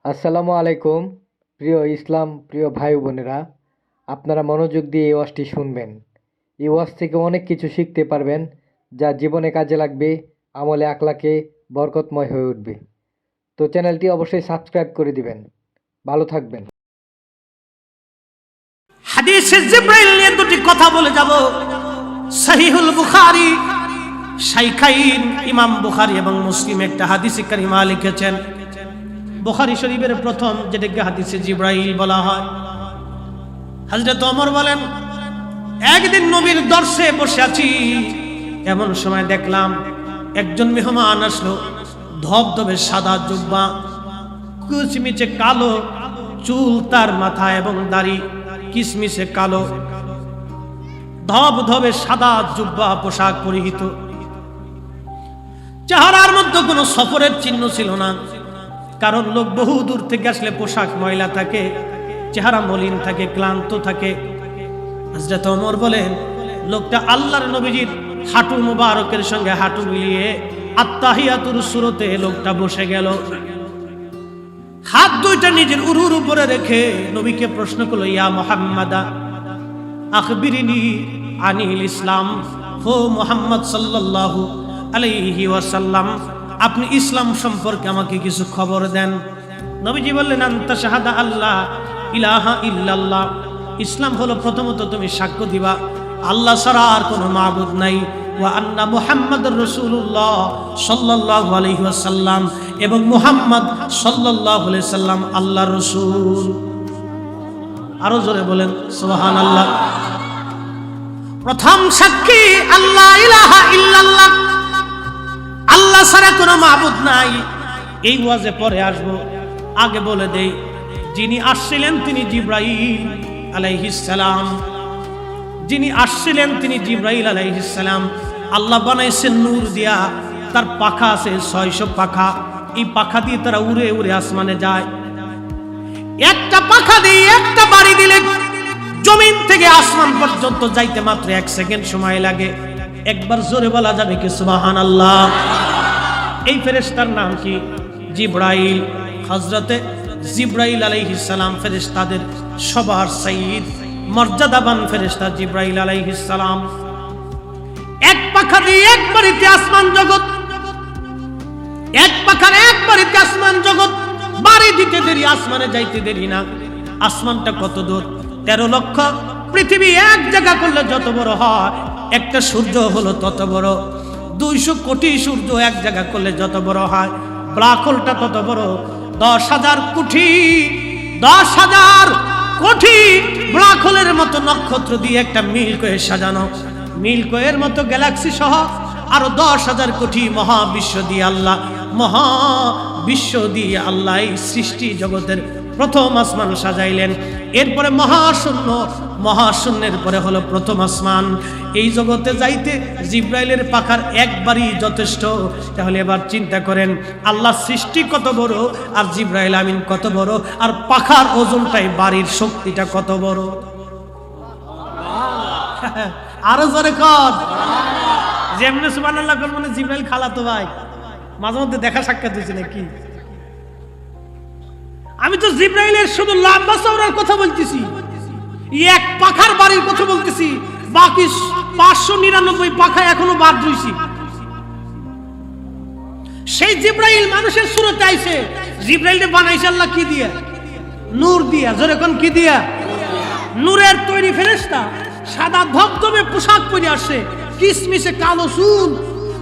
আসসালামু আলাইকুম। প্রিয় ইসলাম প্রিয় ভাই বোনেরা, আপনারা মনোযোগ দিয়ে এই ওয়াজটি শুনবেন। এই ওয়াজ থেকে অনেক কিছু শিখতে পারবেন, যা জীবনে কাজে লাগবে, আমলে আখলাকে বরকতময় হয়ে উঠবে। তো চ্যানেলটি অবশ্যই সাবস্ক্রাইব করে দিবেন। ভালো থাকবেন। হাদিসে জিবরাইল নিয়ে দুটি কথা বলে যাব। সহিহুল বুখারী শাইখাইন ইমাম বুখারী এবং মুসলিম একটা হাদিসে কারিমা লিখেছেন। বুখারী শরীফের প্রথম যেটাকে হাদিসে জিবরাইল বলা হয়। হযরত ওমর বলেন, একদিন নবীর দর্শে বসে আছি, এমন সময় দেখলাম একজন মেহমান আসলো। ধবধবে সাদা জুব্বা, কুচমিচে কালো চুল, তার মাথা এবং দাড়ি কিসমিসে কালো, ধবধবে সাদা জুব্বা পোশাক পরিহিত। চেহারার মধ্যে কোনো সফরের চিহ্ন ছিল না, কারণ লোক বহু দূর থেকে আসলে পোশাক ময়লা থাকে, চেহারা মলিন থাকে, ক্লান্ত থাকে। হযরত ওমর বলেন, লোকটা আল্লাহর নবীজির হাঁটু মুবারকের সঙ্গে হাঁটু মিলিয়ে আত্তাহিয়াতুর সূরতে লোকটা বসে গেল। হাত দুইটা নিজের উরুর উপরে রেখে নবীকে প্রশ্ন করলো, ইয়া মুহাম্মাদা আখবিরিনি আনিল ইসলাম। হো মুহাম্মদ সাল্লাল্লাহু আলাইহি ওয়াসাল্লাম, আপনি ইসলাম সম্পর্কে আমাকে কিছু খবর দেন। নবীজি বললেন, আনতা শাহাদা আল্লাহ ইলাহা ইল্লাল্লাহ। ইসলাম হলো প্রথমত তুমি সাক্ষ্য দিবা আল্লাহ ছাড়া আর কোনো মাবুদ নাই, ওয়া আন্না মুহাম্মাদুর রাসূলুল্লাহ সাল্লাল্লাহু আলাইহি ওয়াসাল্লাম, এবং মুহাম্মদ সাল্লাল্লাহু আলাইহি সাল্লাম আল্লাহর রাসূল। আরো জোরে বলেন সুবহানাল্লাহ। প্রথম সাক্ষী আল্লাহ ইলাহা ইল্লাল্লাহ, আল্লাহ ছাড়া কোনো মাবুদ নাই। এই ওয়াজে পরে আসবো, আগে বলে দেই, যিনি আসছিলেন তিনি জিবরাইল আলাইহিস সালাম। যিনি আসছিলেন তিনি জিবরাইল আলাইহিস সালাম। আল্লাহ বানাইছেন নূর দিয়া, তার পাখা আছে 600 পাখা। এই পাখা দিয়ে তারা উড়ে উড়ে আসমানে যায়। একটা পাখা দিয়ে একটা বাড়ি দিলে জমিন থেকে আসমান পর্যন্ত যাইতে মাত্র 1 সেকেন্ড সময় লাগে। একবার জোরে বলা যাবে কি সুবহানাল্লাহ? এই ফেরেশতার নাম কি? জিবরাইল। হযরতে জিবরাইল আলাইহিস সালাম ফেরেশতাদের সবার সাইয়্যিদ, মর্যাদাবান ফেরেশতা জিবরাইল আলাইহিস সালাম। এক পাখা দিয়ে এক বাড়িতে আসমান জগৎ, এক পাখার এক বাড়িতে আসমান জগৎ। বাড়ি দিতে দেরি, আসমানে যাইতে দেরি না। আসমানটা কত দূর? 13 লক্ষ। পৃথিবী এক জায়গা করলে যত বড় হয়, একটা সূর্য হলো তত বড়। 200 কোটি সূর্য এক জায়গা করলে যত বড় হয়, ব্ল্যাক হোলটা তত বড়। 10,000 কোটি, 10,000 কোটি ব্ল্যাক হোলের মতো নক্ষত্র দিয়ে একটা মিল্ক ওয়ে সাজানো। মিল্ক ওয়ের মতো গ্যালাক্সি সহ আরো 10,000 কোটি মহাবিশ্ব দিয়ে আল্লাহ, মহাবিশ্ব দিয়ে আল্লাহ এই সৃষ্টি জগতের প্রথম আসমান সাজাইলেন। এরপরে মহাশূন্য, মহাশূন্যের পরে হলো প্রথম আসমান। এই জগতে যাইতে জিবরাইলের পাখার একবারই যথেষ্ট। তাহলে এবার চিন্তা করেন, আল্লাহ সৃষ্টি কত বড়, আর জিবরাইল আমিন কত বড়, আর পাখার ওজনটাই, বাড়ির শক্তিটা কত বড়। আরো জোরে কর। যেমনি সুবহানাল্লাহ কর, মানে জিবরাইল খালাতো ভাই। মাঝে মধ্যে দেখা সাক্ষাৎ হয়েছে নাকি? আমি তো জিবরাইলের শুধু লম্বা চওড়ার কথা বলতেছি, এক পাখার বাড়ির কথা বলতেছি। বাকি 599 পাখা এখনো বাদ রইছে। সেই জিবরাইল মানুষের সুরতে আইছে। জিবরাইলকে বানাইছে আল্লাহ কি দিয়া? নূর দিয়া। জোরে কোন কি দিয়া? নূরের তৈরি ফেরেশতা, সাদা ধবধবে পোশাক পরে আসে, কিসমিসে কালো চুল।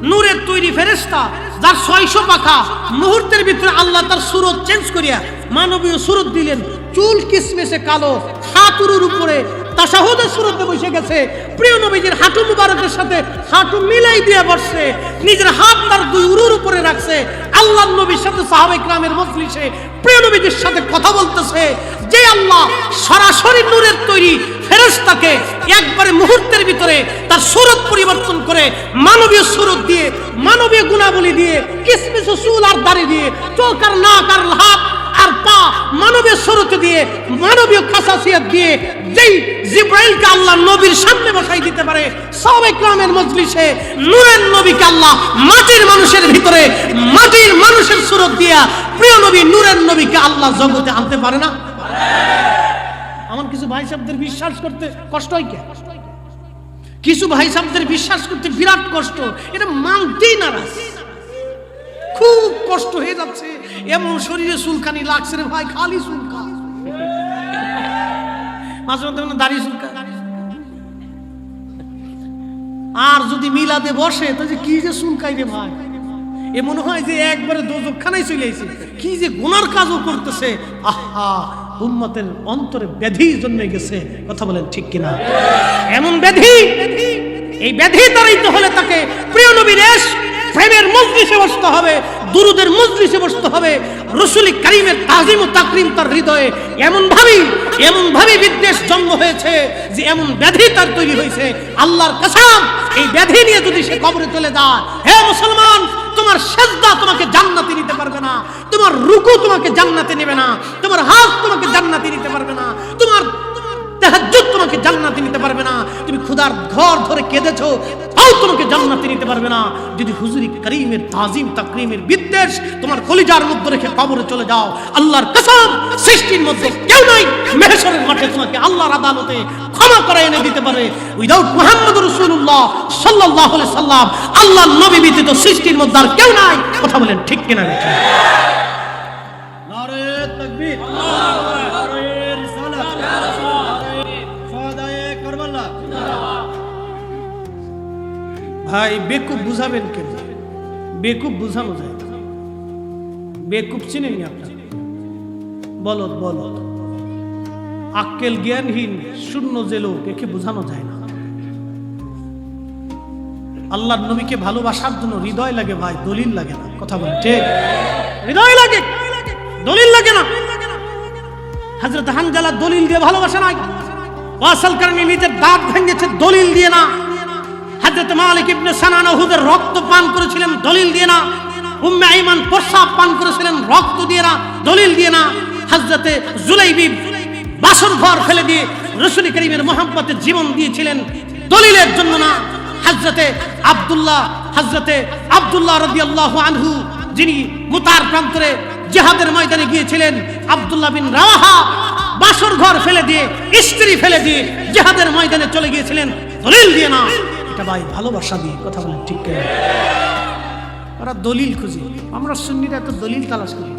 নূরের তৈরি ফেরেশতা, যার 600 পাখা। মুহূর্তের ভিতরে আল্লাহ তার সুরত চেঞ্জ করিয়া মানবীয় সুরত দিলেন। চুল কিসমিসে কালো, হাঁটুর উপরে তাশাহুদের সুরতে বসে গেছে। প্রিয় নবীজির হাঁটু মুবারকের সাথে হাঁটু মিলাই দিয়ে বসছে। নিজের হাত তার 2 উরুর উপরে রাখছে। আল্লাহর নবীর সাথে সাহাবায়ে কেরামের মজলিসে প্রিয় নবীজির সাথে কথা বলতেছে। যে আল্লাহ সরাসরি নূরের তৈরি ফেরেশতাকে একবারে মুহূর্তের ভিতরে তার সুরত পরিবর্তন করে মানবীয় সুরত দিয়ে, মানবীয় গুণাবলী দিয়ে, কিসমিস চুল আর দাড়ি দিয়ে, চোখ আর নাক আর হাত আর পা মানবীয় সুরত দিয়ে দিয়ে, মানবীয় খাসাসিয়াত দিয়ে যেই জিব্রাইলকে আল্লাহ নবীর সামনে বসাই দিতে পারে, সাহাবায়ে কেরামের মজলিসে নূরের নবীকে আল্লাহ মাটির মানুষের ভিতরে মাটির মানুষের সুরত দিয়া প্রিয় নবী নূরের নবীকে আল্লাহ জগতে আনতে পারে না? আমার কিছু ভাই সাহেবদের বিশ্বাস করতে কষ্ট হয় কে? কিছু ভাই সাহেবদের বিশ্বাস করতে বিরাট কষ্ট, এটা মানতেই নারাজ, খুব কষ্ট হয়ে যাচ্ছে। এমন শরীরে চুলকানি লাগছে রে ভাই, খালি চুলকা, মাঝে মধ্যে দাড়ি চুলকা। আর যদি মিলাদে বসে তো যে কি যে চুলকাই রে ভাই, এ মনে হয় যে একবারে দোজখখানায় চলে এসেছে, কি যে গুনার কাজও করতেছে। আহা, উম্মতের অন্তরে ব্যাধি জন্মে গেছে, কথা বলেন ঠিক কিনা? এমন ব্যাধি, এই ব্যাধি তাড়াইতে হলে তাকে প্রিয় নবীর প্রেমের মজলিসে বসতে হবে, দুরুদের মজলিসে বসতে হবে। রাসূল কারীমের তাজিম ও তাকরীম তার হৃদয়ে এমন ভাবে বিদ্বেষ জন্ম হয়েছে যে এমন ব্যাধি তার তৈরি হয়েছে। আল্লাহর কসম, এই ব্যাধি নিয়ে যদি সে কবরে চলে যায়, হে মুসলমান, তোমার সিজদা তোমাকে জান্নাতে নিতে পারবে না, তোমার রুকু তোমাকে জান্নাতে নেবে না, তোমার হাত তোমাকে জান্নাতে নিতে পারবে না, তোমার তাহাজ্জুদ তোমাকে জান্নাতে নিতে পারবে না, তুমি খোদার ঘর ধরে কেঁদেছো তাও তোমাকে জান্নাতে নিতে পারবে না। যদি হুজুরি কারীমের তাজিম তাকরীমের বিদ্বেষ তোমার কলিজার মধ্যে রেখে কবরে চলে যাও, আল্লাহর কসম, সৃষ্টির মধ্যে কেউ নাই মাহশরের মাঠে তোমাকে আল্লাহর আদালতে ক্ষমা করে এনে দিতে পারে উইদাউট মুহাম্মদুর রাসূলুল্লাহ সাল্লাল্লাহু আলাইহি সাল্লাম। আল্লাহর নবী ব্যতীত সৃষ্টির মধ্যে আর কেউ নাই, কথা বলেন ঠিক কিনা? নারে তাকবীর, নারে রিসালাত, শাহাদায়ে কারবালা। ভাই বেকুব বুঝাবেন কেন? বেকুব বুঝানো যায় না। বেকুব চিনেন আপনার? বলদ বলদ, আক্কেল জ্ঞানহীন শূন্য যে লোক, একে বোঝানো যায় না। আল্লাহর নবীকে ভালোবাসার জন্য হৃদয় লাগে ভাই, দলিল লাগে না, কথা বলেন ঠিক? হৃদয় লাগে, দলিল লাগে না। হযরত হানজালা দলিল দিয়ে ভালোবাসা নাই, ওয়াসাল কারণে নিজের দাঁত ভেঙেছে দলিল দিয়ে না। হযরত মালিক ইবনে সানান উহুদের রক্ত পান করেছিলেন দলিল দিয়ে না। উম্মে আইমান প্রস্রাব পান করেছিলেন রক্ত দিয়ে না, দলিল দিয়ে না। হযরত জুলাইবিব বাসর ঘর ফেলে দিয়ে রাসূল কারীমের মহব্বতে জীবন দিয়েছিলেন দলিলের জন্য না। হযরতে আব্দুল্লাহ রাদিয়াল্লাহু আনহু, যিনি মুতার প্রান্তরে জিহাদের ময়দানে গিয়েছিলেন, আব্দুল্লাহ বিন রাওয়াহা বাসর ঘর ফেলে দিয়ে, স্ত্রী ফেলে দিয়ে জিহাদের ময়দানে চলে গিয়েছিলেন দলিল দিয়ে না। এটা ভাই ভালোবাসা দিয়ে, কথা বলেন ঠিক কিনা? ওরা দলিল খুঁজি, আমরা সুন্নিরা এত দলিল তালাশ করি।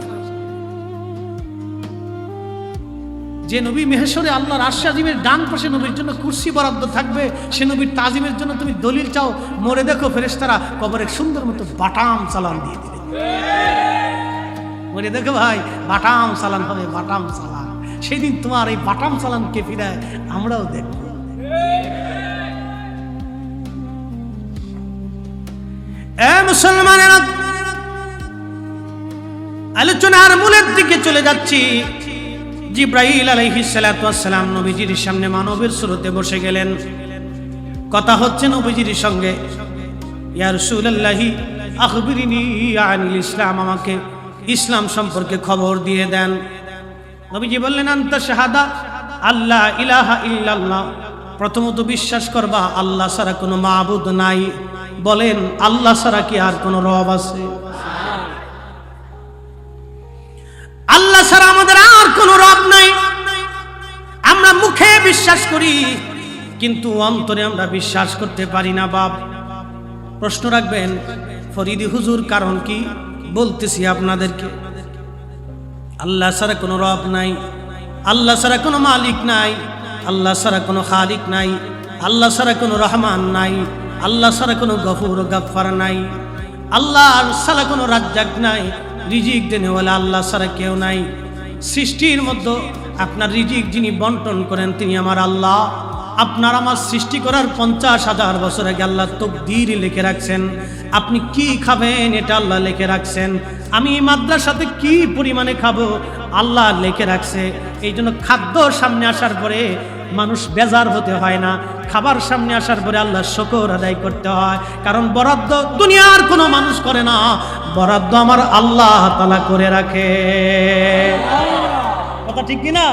যে নবী মেহেশ্বরে আল্লাহর আরশ আজিমের ডান পাশে নবীর জন্য কুরসি বরাদ্দ থাকবে, সে নবীর তাজিমের জন্য তুমি দলিল চাও, মরে দেখো ফেরেশতারা কবরে সুন্দর মতো বাটাম চালান দিয়ে দিবে। মরে দেখো ভাই, বাটাম চালান হবে, বাটাম চালান। সেদিন তোমার এই বাটাম চালান কে ফিরায়, আমরাও দেখব। মুসলমানেরা, আলোচনার মূলের দিকে চলে যাচ্ছি। জিব্রাইল আলাইহিস সালাতু ওয়াস সালাম নবীজির সামনে মানবের সুরতে বসে গেলেন। কথা হচ্ছে নবীজির সঙ্গে, ইয়া রাসূলুল্লাহি আখবিরিনি আনিল ইসলাম, আমাকে ইসলাম সম্পর্কে খবর দিয়ে দেন। নবীজি বললেন, আনতা শাহাদা আল্লাহ ইলাহা ইল্লাল্লাহ, প্রথমত বিশ্বাস করবা আল্লাহ ছাড়া কোনো মাবুদ নাই। বলেন, আল্লাহ ছাড়া কি আর কোনো রব আছে? আল্লাহ ছাড়া আমাদের আর কোনো রব নাই। আমরা মুখে বিশ্বাস করি, কিন্তু অন্তরে আমরা বিশ্বাস করতে পারি না। বাপ, প্রশ্ন রাখবেন ফরিদি হুজুর, কারণ কি? বলতেছি আপনাদেরকে, আল্লাহ ছাড়া কোনো রব নাই, আল্লাহ ছাড়া কোনো মালিক নাই, আল্লাহ ছাড়া কোনো খালিক নাই, আল্লাহ ছাড়া কোনো রহমান নাই, আল্লাহ ছাড়া কোনো গফুর ও গাফফার নাই, আল্লাহ ছাড়া কোনো রাজ্জাক নাই, রিজিক দেনেওয়ালা আল্লাহ ছাড়া কেউ নাই। সৃষ্টির মধ্যে আপনার রিজিক যিনি বন্টন করেন তিনি আমার আল্লাহ। আপনার আমার সৃষ্টি করার 50,000 বছর আগে আল্লাহ তকদির লিখে রাখছেন। আপনি কি খাবেন এটা আল্লাহ লিখে রাখছেন। আমি মাদ্রাসাতে কি পরিমাণে খাবো আল্লাহ লিখে রাখছে। এই জন্য খাদ্য সামনে আসার পরে মানুষ বেজার হতে হয় না, খাবার সামনে আসার পরে আল্লাহ শুকর আদায় করতে হয়। কারণ বরাদ্দ দুনিয়ার কোনো মানুষ করে না, বরাদ্দ আমার আল্লাহ তাআলা করে রাখে। কথা ঠিক কিনা?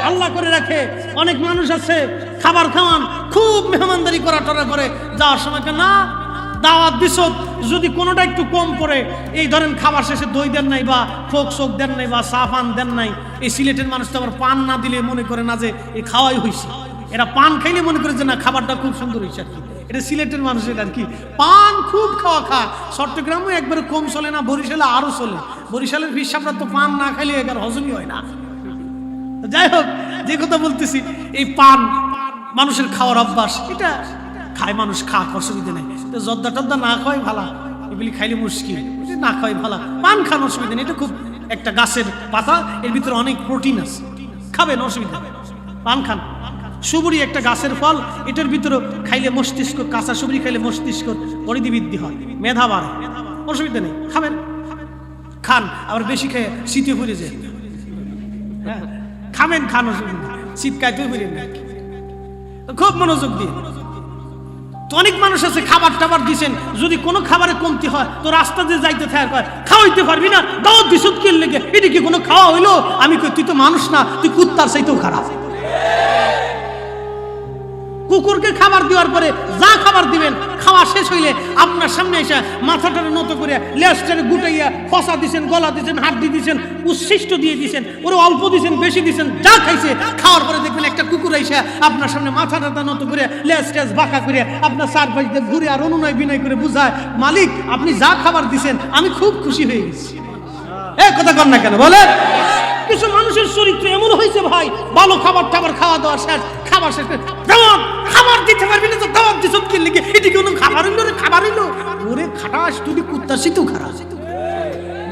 আল্লাহ করে রাখে। অনেক মানুষ আছে খাবার খাওয়ান, খুব মেহমানদারি করা টরা করে, যাওয়ার সময় না দাওয়াত দিছ, যদি কোনোটা একটু কম পড়ে, এই ধরেন খাবার শেষে দই দেন নাই বা ফোক শোক দেন নাই বা চা পান দেন নাই, এই সিলেটের মানুষ তো আবার পান না দিলে মনে করে না যে এই খাওয়াই হয়েছে, এরা পান খাইলে মনে করে যে না খাবারটা খুব সুন্দর হয়েছে আর কি। এটা সিলেটের মানুষের আর কি, পান খুব খাওয়া খায়। চট্টগ্রামও একবারে কম চলে না, বরিশালে আরো চলে। বরিশালের হিসাবটা তো পান না খাইলে এগার হজমই হয় না। যাই হোক, যে কথা বলতেছি, এই পান মানুষের খাওয়ার অভ্যাস, এটা খায় মানুষ, খাক, অসুবিধা নেই। তো জর্দা টর্দা না খাওয়াই ভালো, এগুলি খাইলে মুশকিল, এটা না খাওয়াই ভালো। পান খান, অসুবিধা নেই, এটা খুব একটা গাছের পাতা, এর ভিতরে অনেক প্রোটিন আছে, খাবেন, অসুবিধা নেই। পান খান। সুবুরি একটা গাছের ফল, এটার ভিতরে খাইলে মস্তিষ্ক, কাঁচা সুবুরি খাইলে মস্তিষ্ক পরিধিবৃদ্ধি হয়, মেধা বাড়ে, অসুবিধা নেই, খাবেন, খান। আবার বেশি খেয়ে শীতে পড়ে যায়, হ্যাঁ খাবেন, খান, অসুবিধা নেই, শীত কাইতেও পড়ে না, খুব মনোযোগ দিয়ে। তো অনেক মানুষ আছে খাবার টাবার দিচ্ছেন, যদি কোনো খাবারে কমতি হয় তো রাস্তা দিয়ে যাইতে থাকে, খাওয়াইতে পারবি না, দাওয়াত দিস কি লেগে, এটা কি কোনো খাওয়া হইলো? আমি কই তুই তো মানুষ না, তুই কুত্তার চাইতেও খারাপ। কুকুরকে খাবার দেওয়ার পরে যা খাবার দিবেন, খাওয়া শেষ হইলে আপনার সামনে এসে মাথাটারে নত করে লেজটারে গুটাইয়া ফসা দিছেন, গলা দিছেন, হাড্ডি দিছেন, উচ্ছিষ্ট দিয়ে দিছেন, ওরে অল্প দিছেন, বেশি দিছেন, যা খাইছে, খাওয়ার পরে দেখবেন একটা কুকুর এসে আপনার সামনে মাথাটা নত করে লেজ টেজ বাঁকা করে আপনার চারপাশ দিয়ে ঘুরে আর অনুনয় বিনয় করে বুঝায়, মালিক আপনি যা খাবার দিছেন আমি খুব খুশি হয়ে গেছি। কথা কর না কেন বলেন? কিছু মানুষের চরিত্র এমন হয়েছে ভাই, ভালো খাবার টাবার খাওয়া দাওয়া শেষ, খাবার শেষ করে দাওয়াত, খাবার দিতে পারবি না তো দাওয়াত দিছ কি লিখে, এটি কোনো খাবার হইলো রে? খাবার হইলো ওরে খাটাস, তুই কুত্তার শীতেও খারাপ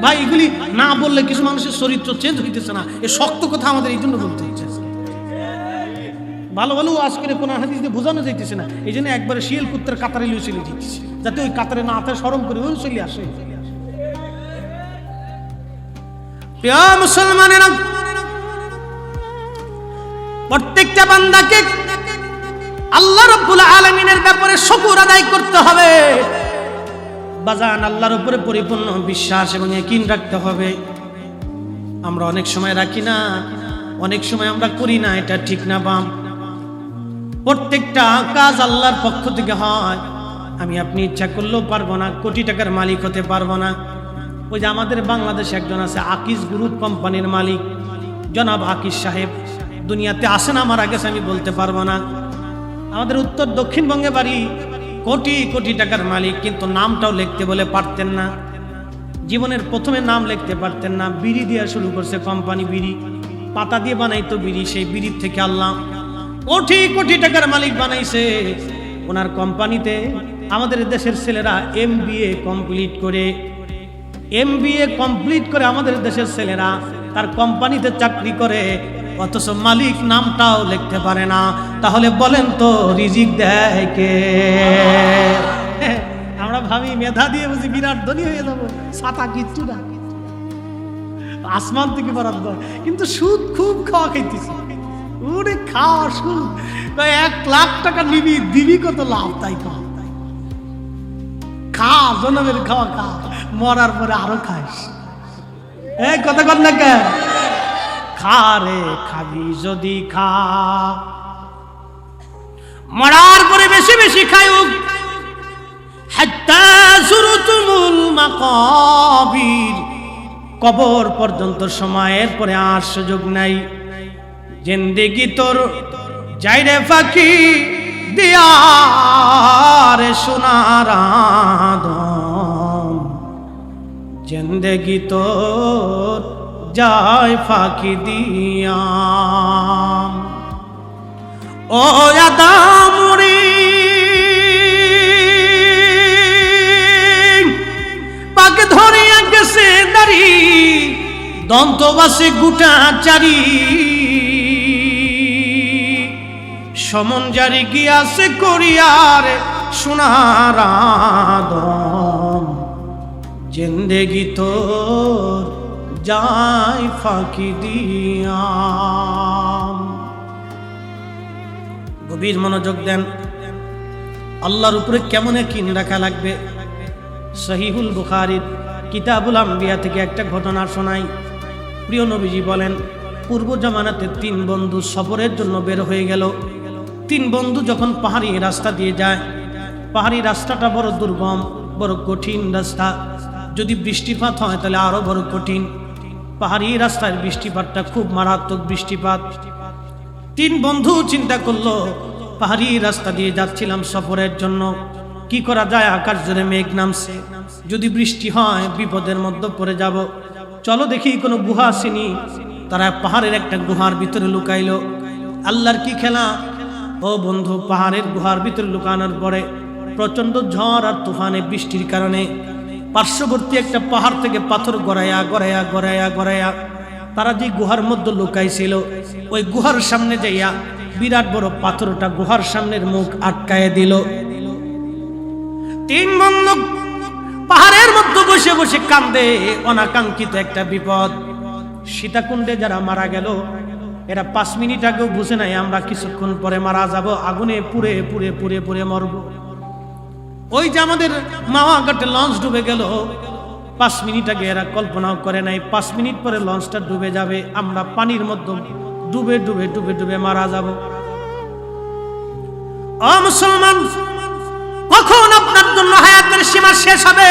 ভাই। এগুলি না বললে কিছু মানুষের চরিত্র চেঞ্জ হইতেছে না, এ শক্ত কথা আমাদের এই জন্য বলতে হচ্ছে। ভালো ভালো আজ করে কোন হাদিস দিয়ে বোঝানো যাইতেছে না, এই জন্য একবারে শিয়াল কুত্তার কাতারে লিয়ে চলে যেতেছে, যাতে ওই কাতারে না আতে শরম করে ওই চলে আসে। প্রিয় মুসলমানেরা, প্রত্যেকটা বান্দাকে আল্লাহ রাব্বুল আলামিনের ব্যাপারে শুকর আদায় করতে হবে। বাজান, আল্লাহর উপরে পরিপূর্ণ বিশ্বাস এবং ইয়াকিন রাখতে হবে। আমরা অনেক সময় রাখি না, অনেক সময় আমরা করি না, এটা ঠিক না বাম। প্রত্যেকটা কাজ আল্লাহর পক্ষ থেকে হয়। আমি আপনি ইচ্ছা করলেও পারবো না, কোটি টাকার মালিক হতে পারবো না। ওই যে আমাদের বাংলাদেশে একজন আছে, আকিজ গ্রুপ কোম্পানির মালিক জনাব আকিজ সাহেব, দুনিয়াতে আসেন আমার আগে আমি বলতে পারবো না। আমাদের উত্তর দক্ষিণবঙ্গে বাড়ি, কোটি কোটি টাকার মালিক, কিন্তু নামটাও লিখতে বলে পারতেন না। জীবনের প্রথমে নাম লিখতে পারতেন না, বিড়ি দিয়ে শুরু করছে কোম্পানি, বিড়ি পাতা দিয়ে বানাইতো বিড়ি, সেই বিড়ির থেকে আল্লাহ কোটি কোটি টাকার মালিক বানাইছে। ওনার কোম্পানিতে আমাদের দেশের ছেলেরা MBA কমপ্লিট করে আমাদের দেশের ছেলেরা তার কোম্পানিতে চাকরি করে, অথচ মালিক নামটাও লিখতে পারে না। তাহলে বলেন তো রিজিক দেয় কে? আমরা ভাবি মেধা দিয়ে বুঝি বিরাট ধনী হয়ে যাবো, ছাতা কিচ্ছু না, আসমান থেকে বরাদ্দ। কিন্তু সুদ খুব খাওয়া খাইতেছি, ওরে খাওয়া সুদ, 1 লাখ টাকা নিবি, দিবি কত লাভ? তাই খা, জনমের খাওয়া খা, মরার পরে আরো খাইস। কথা কর না কেন? খা রে, খাবি যদি খা, মরার পরে বেশি বেশি খায়ুক, হাত্তা যুরতুমুল মাকাবির, কবর পর্যন্ত সময়ের পরে আর সুযোগ নাই। জিন্দেগি তোর যাইরে ফাঁকি দিয়ারে সোনার আদম, জিন্দেগি তোর যায় ফাঁকি দিয়া। ও আদম রে, পাক ধরিয়া গেছে দাড়ি, দন্তবাসে গুটা চারি, সমন জারি গিয়াছে করিয়ার সোনার আদম, জিন্দেগি তোর যায় ফাঁকি দিয়া। গভীর মনোযোগ দেন, আল্লাহর উপরে কেমন ইয়াকিন রাখা লাগবে। সহিহুল বুখারীর কিতাবুল আম্বিয়া থেকে একটা ঘটনা শোনাই। প্রিয় নবীজি বলেন, পূর্ব জামানাতে 3 বন্ধু সফরের জন্য বের হয়ে গেল। 3 বন্ধু যখন পাহাড়ি রাস্তা দিয়ে যায়, পাহাড়ি রাস্তাটা বড় দুর্গম, বড় কঠিন রাস্তা। যদি বৃষ্টিপাত হয় তাহলে আরো বড় কঠিন। পাহাড়ি রাস্তার বৃষ্টিপাতটা খুব মারাত্মক বৃষ্টিপাত। 3 বন্ধু চিন্তা করলো, পাহাড়ি রাস্তা দিয়ে যাচ্ছিলাম সফরের জন্য, কি করা যায়? আকাশ জুড়ে মেঘ নামছে, যদি বৃষ্টি হয় বিপদের মধ্যে পড়ে যাব। চলো দেখি কোনো গুহা আসেনি। তারা পাহাড়ের একটা গুহার ভিতরে লুকাইলো। আল্লাহর কি খেলা! ও বন্ধু, পাহাড়ের গুহার ভিতরে লুকানোর পরে প্রচন্ড ঝড় আর তুফানে বৃষ্টির কারণে পার্শ্ববর্তী একটা পাহাড় থেকে পাথর গড়াইয়া গড়াইয়া গড়াইয়া গড়াইয়া তারা যে গুহার মধ্যে লুকাইছিল, ওই গুহার সামনে যাইয়া বিরাট বড় পাথরটা গুহার সামনের মুখ আটকায় দিল। 3 বন্ধু পাহাড়ের মধ্যে বসে বসে কান্দে। অনাকাঙ্ক্ষিত একটা বিপদ। সীতাকুণ্ডে যারা মারা গেল, এরা 5 মিনিট আগেও বুঝে নাই আমরা কিছুক্ষণ পরে মারা যাব, আগুনে পুড়ে পুড়ে পুড়ে পুড়ে মরব। ওই যে আমাদের মাওয়াঘাটে লঞ্চ ডুবে গেল, 5 মিনিট আগে এরা কল্পনাও করে নাই 5 মিনিট পরে লঞ্চটা ডুবে যাবে, আমরা পানির মধ্যে ডুবে ডুবে ডুবে ডুবে মারা যাব। ও মুসলমান, কখন আপনার জন্য হায়াতের সীমা শেষ হবে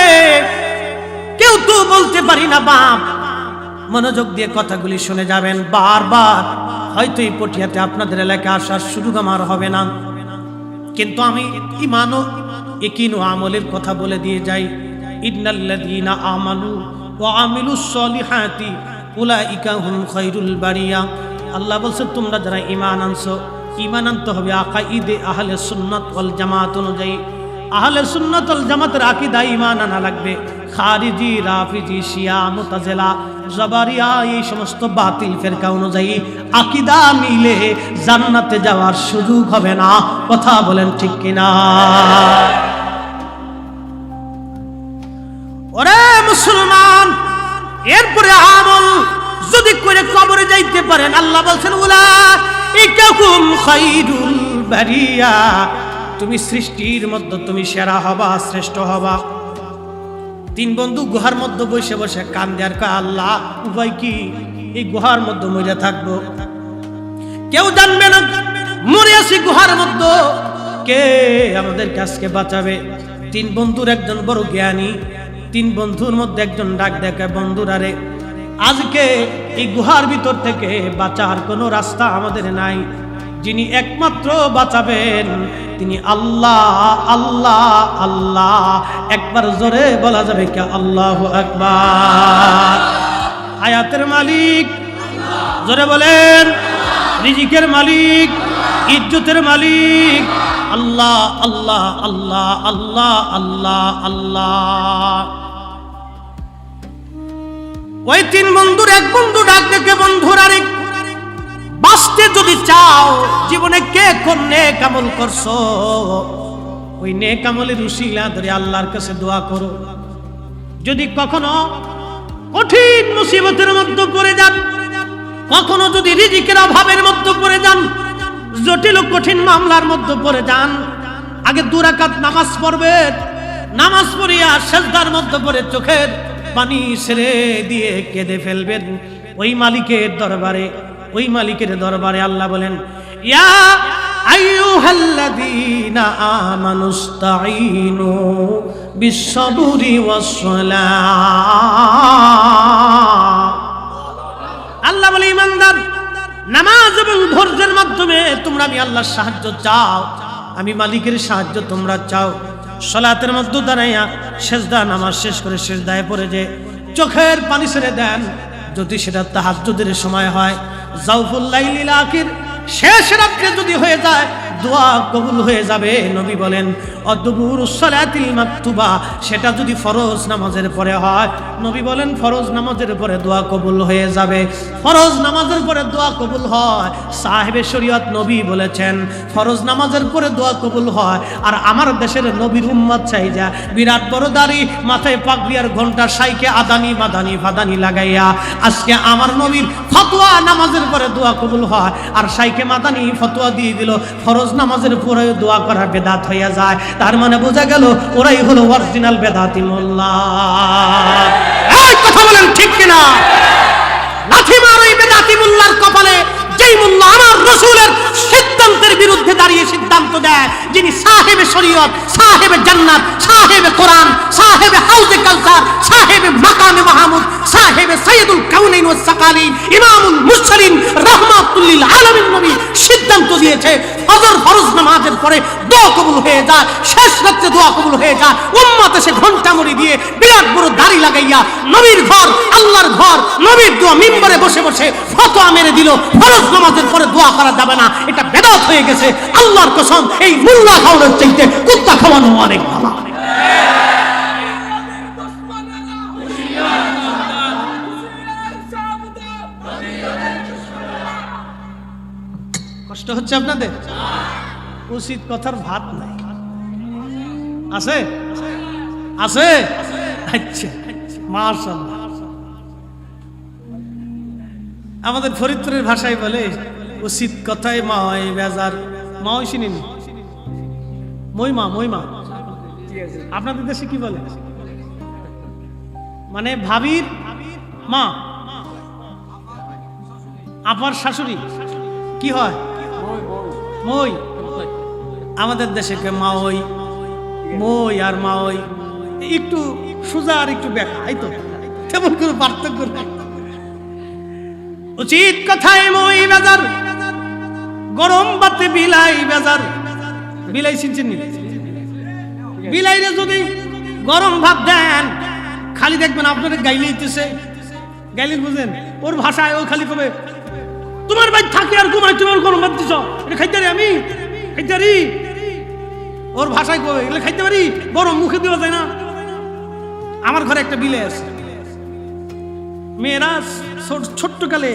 কেউ তো বলতে পারি না। বাপ, মনোযোগ দিয়ে কথাগুলি শুনে যাবেন বারবার। হয়তো এই পটিয়াতে আপনাদের এলাকায় আসার সুযোগ আমার হবে না, কিন্তু আমি ঈমান ও ইয়াকিন ও আমলের কথা বলে দিয়ে যাই। ইন্নাল্লাযীনা আমানু ওয়া আমিলুস সলিহাতি উলাইকা হুম খায়রুল বারিয়া। আল্লাহ বলছে, তোমরা যারা ঈমান আনছো, ঈমান আনতে হবে আকাইদে আহলে সুন্নাত ওয়াল জামাত অনুযায়ী। আহলে সুন্নাত ওয়াল জামাতের আকীদা ঈমান আনা লাগবে। খারিজি, রাফিজি, শিয়া, মুতাজিলা, জাবারিয়া এই সমস্ত বাতিল ফিরকা অনুযায়ী আকীদা মিলে জান্নাতে যাওয়ার সুযোগ হবে না। কথা বলেন ঠিক কিনা? ওরে মুসলমান, এরপরে আমল যদি করে কবরে যাইতে পারেন, আল্লাহ বলছেন উলাইকা হুম খায়রুল বারিয়া, তুমি সৃষ্টির মধ্যে তুমি সেরা হবা, শ্রেষ্ঠ হবা। 3 বন্ধু গুহার মধ্যে বসে বসে কান্দে আর কয়, আল্লাহ উপায় কি? এই গুহার মধ্যে মরে থাকবো, কেউ জানবে না মরে আছি গুহার মধ্যে, কে আমাদের কাছকে বাঁচাবে? 3 বন্ধুর একজন বড় জ্ঞানী। 3 বন্ধুর মধ্যে একজন ডাক দেখায়, বন্ধুরা রে, আজকে এই গুহার ভিতর থেকে বাঁচার কোনো রাস্তা আমাদের নাই। যিনি একমাত্র বাঁচাবেন তিনি আল্লাহ। আল্লাহ আল্লাহ একবার জোরে বলা যাবে কি? আল্লাহু আকবার। হায়াতের মালিক জোরে বলেন, রিজিকের মালিক, ইজ্জতের মালিক আল্লাহ আল্লাহ আল্লাহ আল্লাহ আল্লাহ আল্লাহ। ওই 3 বন্ধুর এক বন্ধু ডাক দেখে, বন্ধুরা রে, বাঁচতে যদি চাও, জীবনে কে কোন নেক আমল করছো, ওই নেক আমলের উসিলা ধরে আল্লাহর কাছে দোয়া করো। যদি কখনো কঠিন মুসিবতের মধ্যে পড়ে যান, কখনো যদি রিজিকের অভাবের মধ্যে পড়ে যান, জটিল কঠিন মামলার মধ্যে পড়ে যান, আগে 2 রাকাত নামাজ পড়বেন। নামাজ পড়িয়া সিজদার মধ্যে পড়ে চোখের পানি ছেড়ে দিয়ে কেঁদে ফেলবেন ওই মালিকের দরবারে। ওই মালিকের দরবারে আল্লাহ বলেন, ইয়া আইয়ুহাল্লাযীনা আমানুস্তাঈনু বিস-সাবরি ওয়াস-সালাহ। আল্লাহ বলে, ঈমানদার, নামাজ এবং ধৈর্যের মাধ্যমে তোমরা আমি আল্লাহর সাহায্য চাও, আমি মালিকের সাহায্য তোমরা চাও। সালাতের মধ্যে দাঁড়াইয়া সেজদা নামাজ শেষ করে সেজদায় পড়ে যে চোখের পানি ছেড়ে দেন, যদি সেটা তাহাজ্জুদের সময় হয়, জাওফুল লাইলিল আখির শেষ রাত্রে যদি হয়ে যায়, দোয়া কবুল হয়ে যাবে। নবী বলেন, অদবুরুস সালাতিল মাকতুবা, সেটা যদি ফরজ নামাজের পরে হয়, নবী বলেন ফরজ নামাজের পরে দোয়া কবুল হয়ে যাবে। ফরজ নামাজের পরে দোয়া কবুল হয়, সাহেবে শরীয়ত নবী বলেছেন ফরজ নামাজের পরে দোয়া কবুল হয়। আর আমার দেশের নবীর উম্মত চাই যা বিরাট বড় দাড়ি, মাথায় পাগড়ি আর ঘন্টা, সাইকে আদানি মাদানি ফাদানি লাগাইয়া, আজকে আমার নবীর ফতোয়া নামাজের পরে দোয়া কবুল হয়, আর সাইকে মাদানি ফতোয়া দিয়ে দিল ফরজ নামাজের পরে দোয়া করা বেদাত হইয়া যায়। তার মানে বোঝা গেল ওরাই হলো অরিজিনাল বেদাতি মোল্লা। এই কথা বলেন ঠিক কিনা? লাথি মার ওই বেদাতি মোল্লার কপালে। শরীয়ত, সাহেবে জান্নাত, সাহেবে কোরআন, সাহেবে হাউজে কাউসার, সাহেবে মাকামে মাহমুদ, সাহেবে সাইয়্যিদুল কাউনাইন ওয়াস সাকালিন, ইমামুল মুরসালিন, রাহমাতুল লিল আলামিন নবী সিদ্ধান্ত দিয়েছে ফজর ফরজ নামাজের পরে দোয়া কবুল হয়ে যায়, শেষ রাতে দোয়া কবুল হয়ে যায়। উম্মত এসে ঘন্টা মুড়ি দিয়ে বিরাট বড় দাড়ি লাগাইয়া নবীর ঘর, আল্লাহর ঘর, নবীর দোয়া মিম্বরে বসে বসে ফতোয়া মেরে দিল ফরজ নামাজের পরে দোয়া করা যাবে না, এটা বেদাত হয়ে গেছে। আল্লাহর কসম, এই মুল্লা খাওয়ানোর চাইতে কুত্তা খাওয়ানো অনেক ভালো। কষ্ট হচ্ছে আপনাদের? উচিত কথার ভাত নাই আছে? আছে? আচ্ছা, মাশাআল্লাহ। আমাদের ফরিদপুরের ভাষায় বলে উচিত কথায় মা হয় বেজার। মা হয় শুনিনি? মইমা, মইমা আপনাদের দেশে কি বলে? মানে ভাবির মা, আপার শাশুড়ি কি হয়? মই। আমাদের দেশে কে মা ওই, মই আর মা ওই একটু সোজা আর একটু বেঁকা, এই তো, তেমন কোনো পার্থক্য নেই। উচিত কথায় মই বেজার, গরম বাতে বিলাই বেজার। বিলাই চিনছেন? বিলাইরে যদি গরম ভাত দেন খালি দেখবেন আপনারা গাইলে দিতেছে। গাইলে বুঝেন? ওর ভাষায় ও খালি কবে তোমার ভাই থাকে আর ঘুমাই, তোমার গরম ভাত দিছ, এটা খাইতে পারি আমি? খাইতে পারি? ওর ভাষায় কবে এগুলো খাইতে পারি? গরম মুখে দেওয়া যায় না। আমার ঘরে একটা বিলে আছে, মেয়েরা ছোট্টকালে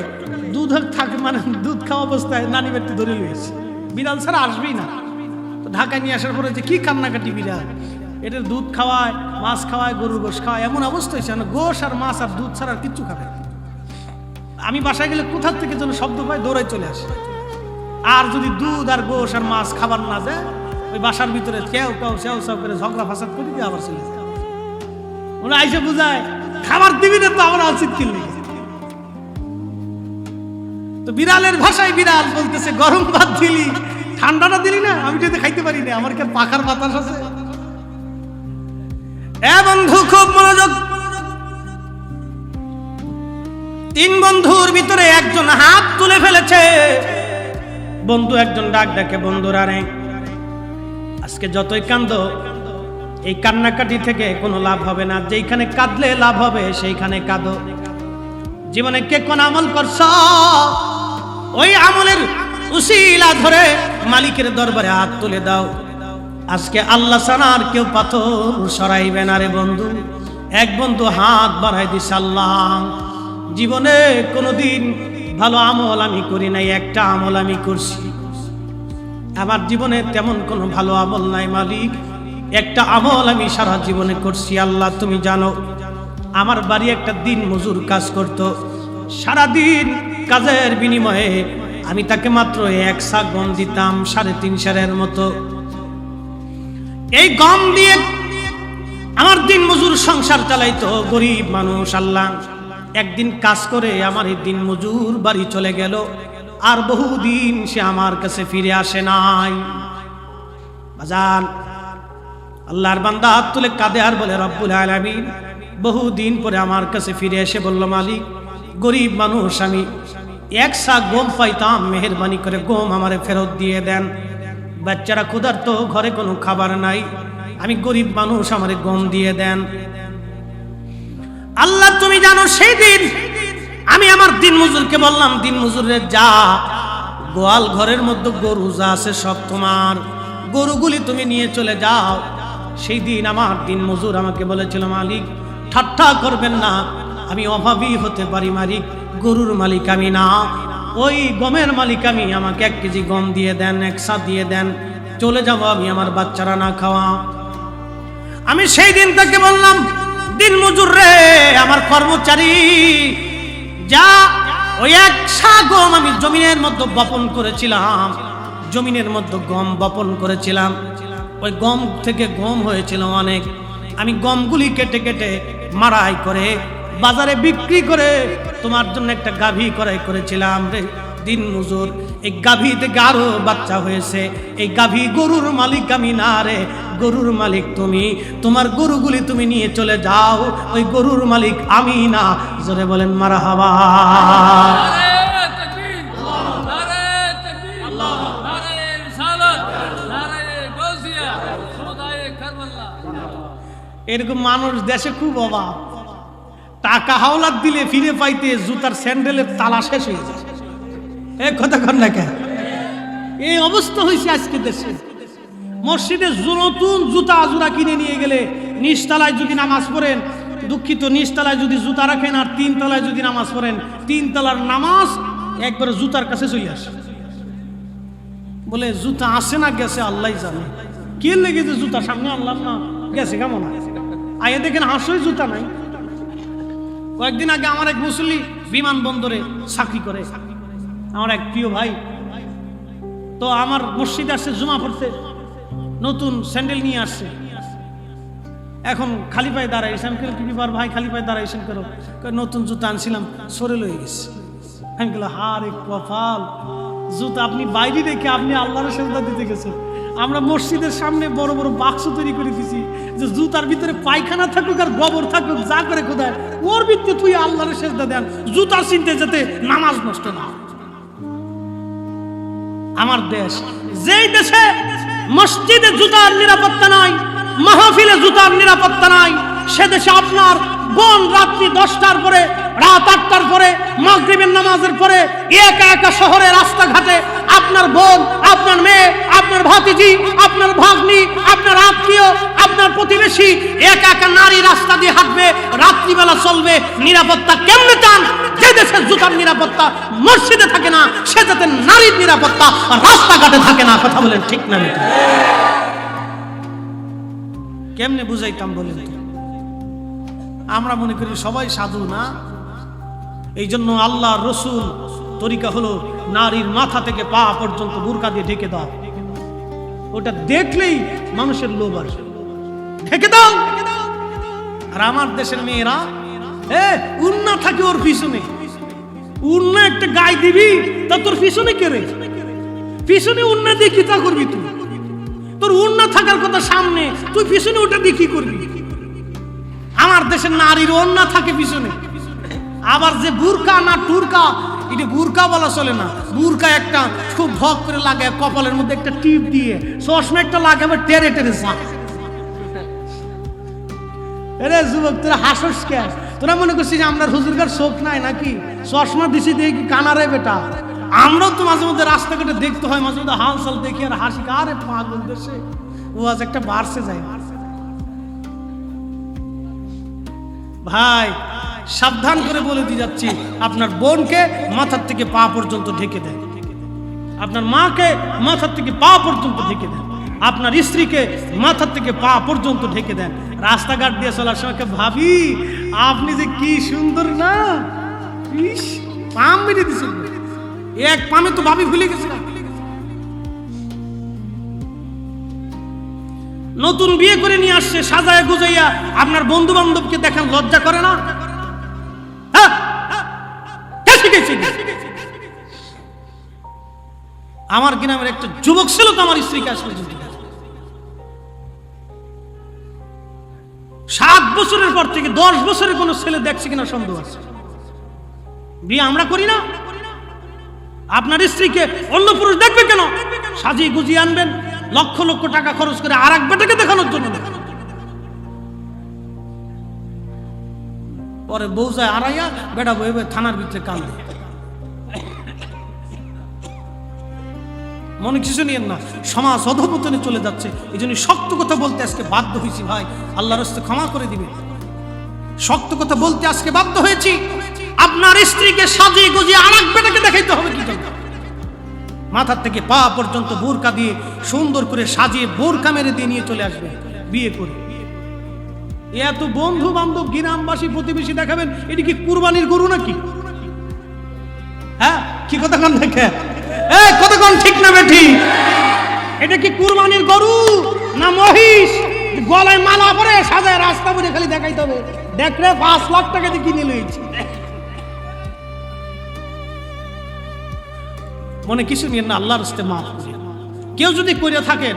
দুধ থাকে, মানে দুধ খাওয়া অবস্থায় নানি বাড়িতে ধরে লইছে। বিড়াল ছাড়া আসবেই না। তো ঢাকায় নিয়ে আসার পরে যে কি কান্নাকাটি বিড়াল, এটার দুধ খাওয়ায়, মাছ খাওয়ায়, গরুর গোশ খাওয়ায়, এমন অবস্থা হয়েছে না গোশ আর মাছ আর দুধ ছাড়া আর কিচ্ছু খাবে না। আমি বাসায় গেলে কোথার থেকে যেন শব্দ পাই, দৌড়াই চলে আসে। আর যদি দুধ আর গোশ আর মাছ খাবার না যায়, ওই বাসার ভিতরে কেউ কেউ সেও সব করে ঝগড়া ফাসাদ করে দিয়ে আবার চলে যায়। ওরা আইসে বুঝায় খাবার দিবি না তো আমরা উচিত কিনলে। তো বিড়ালের ভাষায় বিড়াল বলতেছে গরম ভাত দিলি, ঠান্ডাটা দিলি না, আমি যদি খাইতে পারি না, আমার কি পাখার বাতাস আছে? এ বন্ধু খুব মনোযোগ। তিন বন্ধুর ভিতরে একজন হাত তুলে ফেলেছে। বন্ধু একজন ডাক ডাকে, বন্ধুরা রে, আজকে যতই কান্দো, এই কান্নাকাটি থেকে কোনো লাভ হবে না। যেইখানে কাঁদলে লাভ হবে সেইখানে কাঁদো। জীবনে কে কোন আমল করছ, ওই আমলের উসিলা ধরে মালিকের দরবারে হাত তুলে দাও। আজকে আল্লাহ ছাড়া আর কেউ পাথর সরাইবে না রে বন্ধু। এক বন্ধু হাত বাড়াই দিছে, আল্লাহ জীবনে কোনোদিন ভালো আমল আমি করি নাই, একটা আমল আমি করছি। আমার জীবনে তেমন কোনো ভালো আমল নাই মালিক, একটা আমল আমি সারা জীবনে করছি। আল্লাহ তুমি জানো, আমার বাড়ি একটা দিন মজুর কাজ করত, সারাদিন কাজের বিনিময়ে আমি তাকে মাত্র 1 সা গম দিতাম, 3.5 সেরের মতো। এই গম দিয়ে আমার দিন মজুর সংসার চালাইতো, গরিব মানুষ। আল্লাহ একদিন কাজ করে আমার এই দিন মজুর বাড়ি চলে গেল, আর বহুদিন সে আমার কাছে ফিরে আসে নাই। বাজান, আল্লাহর বান্দা হাত তুলে কাঁদে আর বলে, রব্বুল আলামিন বহুদিন পরে আমার কাছে ফিরে এসে বলল, মালিক গরিব মানুষ, আমি 1 সা গম পাইতাম, মেহেরবানি করে গম আমারে ফেরত দিয়ে দেন। বাচ্চারা ক্ষুধার্ত, ঘরে কোনো খাবার নাই, আমি গরিব মানুষ, আমারে গম দিয়ে দেন। আল্লাহ তুমি জানো, সেই দিন আমি আমার দিন মজুরকে বললাম, দিন মজুরে যা, গোয়াল ঘরের মধ্যে গরু যা আছে সব তোমার, গরুগুলি তুমি নিয়ে চলে যাও। সেই দিন আমার দিন মজুর আমাকে বলেছিল, মালিক ঠাট্টা করবেন না, আমি অভাবী হতে পারি মালিক, গরুর মালিক আমি না, ওই গমের মালিক আমি, আমাকে 1 কেজি গম দিয়ে দেন, 1 সা দিয়ে দেন, চলে যাব আমি, আমার বাচ্চারা না খাওয়া। আমি সেই দিন তাকে বললাম, দিন মজুর রে, আমার কর্মচারী, যা ওই 1 সা গম আমি জমিনের মধ্যে বপন করেছিলাম, জমিনের মধ্যে গম বপন করেছিলাম, ওই গম থেকে গম হয়েছিল অনেক, আমি গমগুলি কেটে কেটে মাড়াই করে বাজারে বিক্রি করে তোমার জন্য একটা গাভী ক্রয় করেছিলাম রে। দিন মজুর, এই গাভী থেকে আরো বাচ্চা হয়েছে। এই গাভী গরুর মালিক আমি না রে, গরুর মালিক তুমি। তোমার গরুগুলি তুমি নিয়ে চলে যাও, ওই গরুর মালিক আমি না। জোরে বলেন মারহাবা। এরকম মানুষ দেশে খুব অভাব। টাকা হাওলাত দিলে ফিরে পাইতে জুতার স্যান্ডেলের তালা শেষ হয়ে যায়। এই কথা কন না কেন? এই অবস্থা হয়েছে আজকে দেশে। মসজিদে নতুন জুতা জুরা কিনে নিয়ে গেলে নিচতলায় যদি নামাজ পড়েন, দুঃখিত, নিচতলায় যদি জুতা রাখেন আর 3 তলায় যদি নামাজ পড়েন, 3 তলার নামাজ একবারে জুতার কাছে চলে আসে। বলে জুতা আসে না গেছে আল্লাহ জানে। কে লেগেছে জুতা সামনে আনলাম না, গেছে কেমন আগে দেখেন হাসই জুতা নাই। কয়েকদিন আগে আমার এক মুসল্লি বিমানবন্দরে চাকরি করে, আমার এক প্রিয় ভাই, তো আমার মসজিদে আসছে জুমা পড়তে, নতুন স্যান্ডেল নিয়ে আসছে। এখন খালি পায়ে দাঁড়াইছেন, কি ব্যাপার ভাই খালি পায়ে দাঁড়াইছেন কেন? নতুন জুতা আনছিলাম, সরে লয়ে গেছে। আমি বললাম হারে কপাল, জুতা আপনি বাইরে রেখে আপনি আল্লাহর সেজদা দিতে গেছেন। আমরা মসজিদের সামনে বড় বড় বাক্স তৈরি করে দিছি যে জুতার ভিতরে পায়খানা থাকুক আর গোবর থাকুক, যা করে খোদায় ওর ভিতরে তুই আল্লাহর সেজদা দেন, জুতা চিনতে যাতে নামাজ নষ্ট না। আমার দেশ, যেই দেশে মসজিদে জুতার নিরাপত্তা নাই, মাহফিলে জুতার নিরাপত্তা নাই, সে দেশে আপনার বোন রাত্রি 10টার পরে, রাত 8টার পরে, মাগরিবের নামাজের পরে একা একা শহরে রাস্তাঘাটে আপনার বোন, আপনার মেয়ে, আপনার ভাতিজি, আপনার ভাগ্নি, আপনার আত্মীয়, আপনার প্রতিবেশী একা একা নারী রাস্তা দিয়ে হাঁটবে, রাত্রিবেলা চলবে। নিরাপত্তা কেমনে চান? যে দেশের জুতার নিরাপত্তা মসজিদে থাকে না, সে যাতে নারীর নিরাপত্তা রাস্তাঘাটে থাকে না। কথা বলেন ঠিক না? কেমনে বুঝাইতাম বলেন? আমরা মনে করি সবাই সাধু না। এই জন্য আল্লাহ রসুল তরিকা হলো নারীর মাথা থেকে পা পর্যন্ত বুরকা দিয়ে ঢেকে দাও। ওটা দেখলেই মানুষের লোভ আসে, ঢেকে দাও। আর আমার দেশের মেয়েরা উন্না থাকে ওর পিছনে, উন্না একটা গায়ে দিবি তা তোর পিছনে কে রে? পিছনে উন্না দিয়ে কি তা করবি তুই? তোর উন্না থাকার কথা সামনে, তুই পিছনে ওটা দিয়ে কি করবি? আমার দেশের নারীর ওন্না থাকে পিছনে। আবার যে বুরকা না টুরকা, এটা বুরকা বলা চলে না, বুরকা একটা খুব ভক করে লাগে কপালের মধ্যে একটা টিপ দিয়ে, চশমা একটা লাগাবে টেরে টেরে যা। এরে যুবক তোরা হাসস কেন? তোরা মনে করছিস যে আমরা হুজুরগার চোখ নাই নাকি? চশমা দিছি দেখি কি কানারে বেটা। আমরাও তো মাঝে মধ্যে রাস্তাঘাটে দেখতে হয়, মাঝে মধ্যে হালচাল দেখি আর হাসি, আরে পাগল দেশে ও আজ একটা বাড়ছে যায়। ভাই সাবধান করে বলে দিয়ে যাচ্ছি, আপনার বোনকে মাথার থেকে পা পর্যন্ত ঢেকে দেন, আপনার মাকে মাথার থেকে পা পর্যন্ত ঢেকে দেন, আপনার স্ত্রীকে মাথার থেকে পা পর্যন্ত ঢেকে দেন। রাস্তাঘাট দিয়ে চলার সময় ভাবি আপনি যে কি সুন্দর না, পাম মেরে দিচ্ছেন, এক পামে তো ভাবি ভুলে গেছে। নতুন বিয়ে করে নিয়ে আসছে সাজায় গুজাইয়া, আপনার বন্ধু বান্ধবকে দেখান লজ্জা করে না? আমার গ্রামের একটা যুবক ছিল তো আমার স্ত্রীকে আসলে 7 বছরের পর থেকে 10 বছরের কোন ছেলে দেখছে কিনা সন্দেহ আছে। বিয়ে আমরা করি না, আপনার স্ত্রীকে অন্য পুরুষ দেখবে কেন? সাজিয়ে গুজিয়ে আনবেন, লক্ষ লক্ষ টাকা খরচ করে আর এক বেটাকে দেখানোর জন্য। পরে বউ যায় আড়াইয়া, বেটা বয়ে থানার ভিতরে কান্দে। মনে কিছু নিয়েন না, সমাজ অধঃপতনে চলে যাচ্ছে। এই জন্য শক্ত কথা বলতে আজকে বাধ্য হয়েছি ভাই, আল্লাহর রাস্তে ক্ষমা করে দিবে। শক্ত কথা বলতে আজকে বাধ্য হয়েছি। আপনার স্ত্রীকে সাজিয়ে গুজিয়ে আর এক বেটাকে দেখাইতে হবে কি জন্য? মাথার থেকে পা পর্যন্ত বোরকা দিয়ে সুন্দর করে সাজিয়ে বোরকা মেরে দিয়ে নিয়ে চলে আসবে বিয়ে করে। এত বন্ধু বান্ধব গ্রামবাসী প্রতিবেশী দেখাবেন, এটি কি কুরবানির গরু নাকি? হ্যাঁ কি কথা কন দেখে, কথা কন ঠিক না বেঠি? এটা কি কুরবানির গরু না মহিষ? গলায় মালা পরে সাজায় রাস্তা বলে খালি দেখাইতে হবে, দেখ রে 5 লাখ টাকা দিয়ে কিনে লইছি। মনে কিছু নিয়ে না, আল্লাহর রাস্তায় মাফ করেন। কেউ যদি করে থাকেন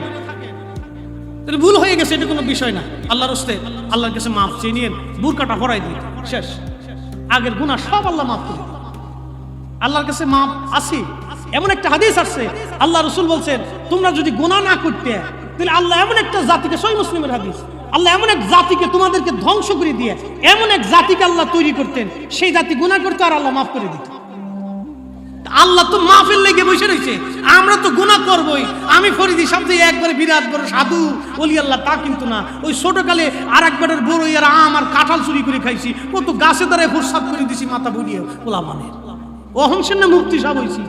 তাহলে ভুল হয়ে গেছে, এটা কোনো বিষয় না। আল্লাহর রাস্তায় আল্লাহর কাছে মাফ চেয়ে নিয়ে বুরকাটা ভরাই দিন, শেষ। আগের গুনাহ সব আল্লাহ মাফ করে দেন। আল্লাহর কাছে মাফ আছে। এমন একটা হাদিস আসছে, আল্লাহ রাসূল বলছেন, তোমরা যদি গুনাহ না করতে তাহলে আল্লাহ এমন একটা জাতিকে, সহিহ মুসলিমের হাদিস, আল্লাহ এমন এক জাতিকে তোমাদেরকে ধ্বংস করে দিয়ে এমন এক জাতিকে আল্লাহ তৈরি করতেন, সেই জাতি গুনাহ করতে আর আল্লাহ মাফ করে দিত। আল্লাহ তো মাফের লেগে বসে রয়েছে, আমরা তো গুনাহ করবই। আমি ফরিদি সবচেয়ে একবারে বিরাট বড় সাধু ওলি আল্লাহ তা কিন্তু না। ওই ছোটকালে আর একবারের বড় ইয়ার আম আর কাঁঠাল চুরি করে খাইছি, কত গাছে দাঁড়ায় প্রস্রাব করে দিছি মাথা বুড়িয়ে ওলা মানের। অহন সেন মুক্তি সাহ হয়েছি,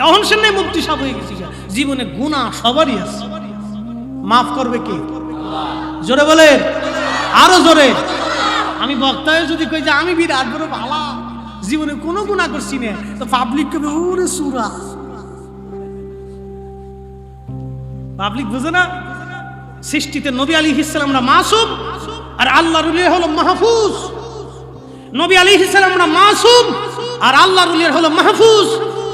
অহন সেন মুক্তি সাহ হয়ে গেছি। জীবনে গুনাহ সবারই আছে, মাফ করবে কে? জোরে বলে, আরো জোরে। আমি বক্তায় যদি কই যে আমি বিরাট বড় ভালা, জীবনে কোনো গুনাহ করছি না, তো পাবলিক কবে ওরে সুরা। পাবলিক বুঝে না সৃষ্টিতে নবী আলাইহিস সালামরা মাসুম আর আল্লাহর ওলি হলো মাহফুজ। নবী আলাইহিস সালামরা মাসুম আর আল্লাহর ওলি হলো মাহফুজ।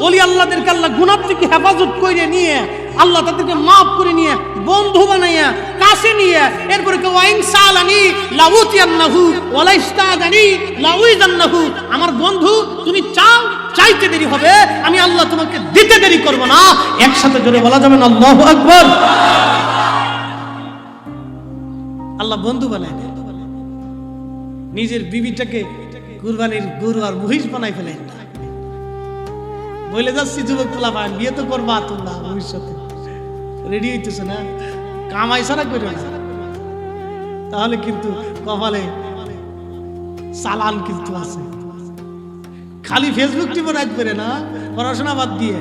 ওলি আল্লাহদেরকে আল্লাহ গুনাহ থেকে হেফাজত করে নিয়ে, আল্লাহ তাদেরকে মাফ করে নিয়ে, বন্ধু বানাইয়া কাছে নিয়ে, এরপরে কেউ ওয়াইন সালানি লাউতিয়ান্নাহু ওয়ালা ইস্তাদানি লাউইদান্নাহু। আমার বন্ধু তুমি চাও, চাইতে দেরি হবে, আমি আল্লাহ তোমাকে দিতে দেরি করব না। একসাথে জোরে বলা যাবে না আল্লাহু আকবার। আল্লাহ বন্ধু বানায় দেন। নিজের বিবিটাকে কুরবানির গরু আর মহিষ বানাই ফেলেন না। বলে যাচ্ছি যুবক পোলাপান, বিয়ে তো করবা তোমরা ভবিষ্যতে, রেডি হইতেছে না, কামাই ছাড়া করবে না, তাহলে কিন্তু কপালে চালান কিন্তু আছে। খালি ফেসবুক টিপে রাখবে না, পড়াশোনা বাদ দিয়ে